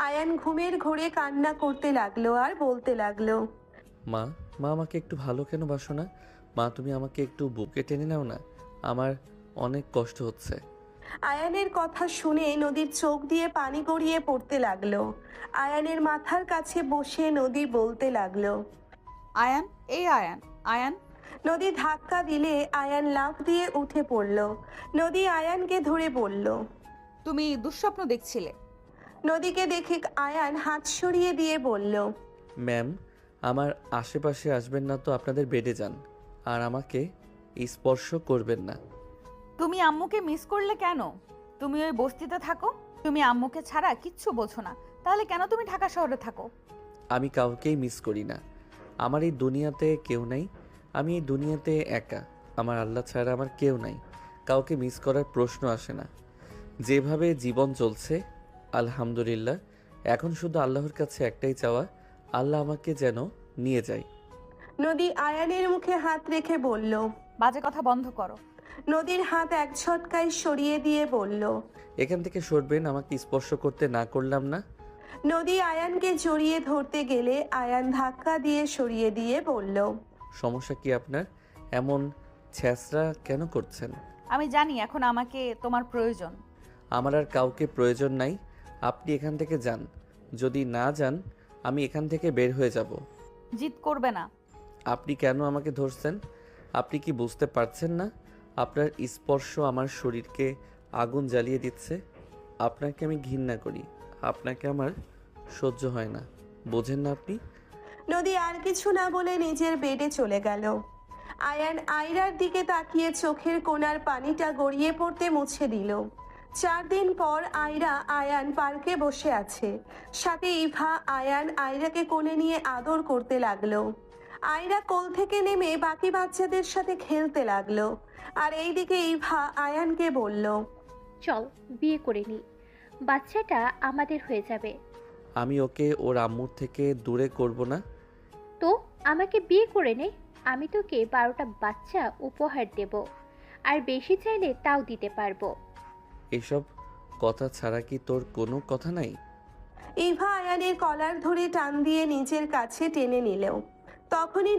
আয়ান ঘুমের ঘোরে কান্না করতে লাগলো আর বলতে লাগলো, মা, মা আমাকে একটু ভালো কেন বাসো না? মা, তুমি আমাকে একটু বুকে টেনে নাও না, আমার অনেক কষ্ট হচ্ছে। আয়ানের কথা শুনে নদীর চোখ দিয়ে পানি গড়িয়ে পড়তে লাগলো। আয়ানের মাথার কাছে বসে নদী বলতে লাগলো, আয়ান, এই আয়ান, আয়ান। নদী ধাক্কা দিলে আয়ান লাফ দিয়ে উঠে পড়ল। নদী আয়ানকে ধরে বলল, তুমি দুঃস্বপ্ন দেখছিলে। নদীকে দেখে আয়ান হাত সরিয়ে দিয়ে বলল, ম্যাম, আমার আশেপাশে আসবেন না তো আপনাদের বেডে যান, আর আমাকে স্পর্শ করবেন না। তুমি আম্মুকে মিস করলে কেন? তুমি ওই বস্তিতে থাকো, তুমি আম্মুকে ছাড়া কিচ্ছু বোঝো না, তাহলে কেন তুমি ঢাকা শহরে থাকো? আমি কাউকেই মিস করি না, আমার এই দুনিয়াতে কেউ নেই আমি এই দুনিয়াতে একা, আমার আল্লাহ ছাড়া আমার কেউ নাই, কাউকে মিস করার প্রশ্ন আসে না। যেভাবে জীবন চলছে আলহামদুলিল্লাহ, এখন শুধু আল্লাহর কাছে একটাই চাওয়া, আল্লাহ আমাকে যেন নিয়ে যায়। নদী আয়ানের মুখে হাত রেখে বলল। বাজে কথা বন্ধ করো। নদীর হাত এক ঝটকায় সরিয়ে দিয়ে বলল। এখান থেকে সরবেন, আমাকে স্পর্শ করতে না করলাম না। নদী আয়ানকে জড়িয়ে ধরতে গেলে আয়ান ধাক্কা দিয়ে সরিয়ে দিয়ে বলল। সমস্যা কি আপনার? এমন ছ্যাঁচড়া কেন করছেন? আমি জানি এখন আমাকে তোমার প্রয়োজন। আমার আর কাউকে প্রয়োজন নাই, আপনি এখান থেকে যান। যদি না যান আমি এখান থেকে বের হয়ে যাব। জিদ করবে না। আপনি কেন আমাকে ধরছেন? আপনি কি বুঝতে পারছেন না আপনার স্পর্শ আমার শরীরকে আগুন জ্বালিয়ে দিচ্ছে? আপনাকে আমি ঘৃণা করি, আপনাকে আমার সহ্য হয় না, বোঝেন না আপনি? নদী আর কিছু না বলে নিজের বেডে চলে গেল। আয়ান আয়রার দিকে তাকিয়ে চোখের কোণার পানিটা গড়িয়ে পড়তে মুছে দিল। 4 দিন পর আয়রা আয়ান পার্কে বসে আছে, সাথে ইভা আয়ান আয়রাকে কোলে নিয়ে আদর করতে লাগলো। আয়রা কোল থেকে নেমে বাকি বাচ্চাদের সাথে খেলতে লাগলো। আর এইদিকে ইভা আয়ানকে বলল, চল বিয়ে করে নি, বাচ্চাটা আমাদের হয়ে যাবে। আমি ওকে ওর আম্মুর থেকে দূরে করব না। তো আমাকে বিয়ে করে নে, আমি তোকে 12টা বাচ্চা উপহার দেব, আর বেশি চাইলে তাও দিতে পারবো। এসব কথা ছাড়া কি তোর কোনো কথা নাই? ইভা আয়ানের কলার ধরে টান দিয়ে নিজের কাছে টেনে নিল। তখনই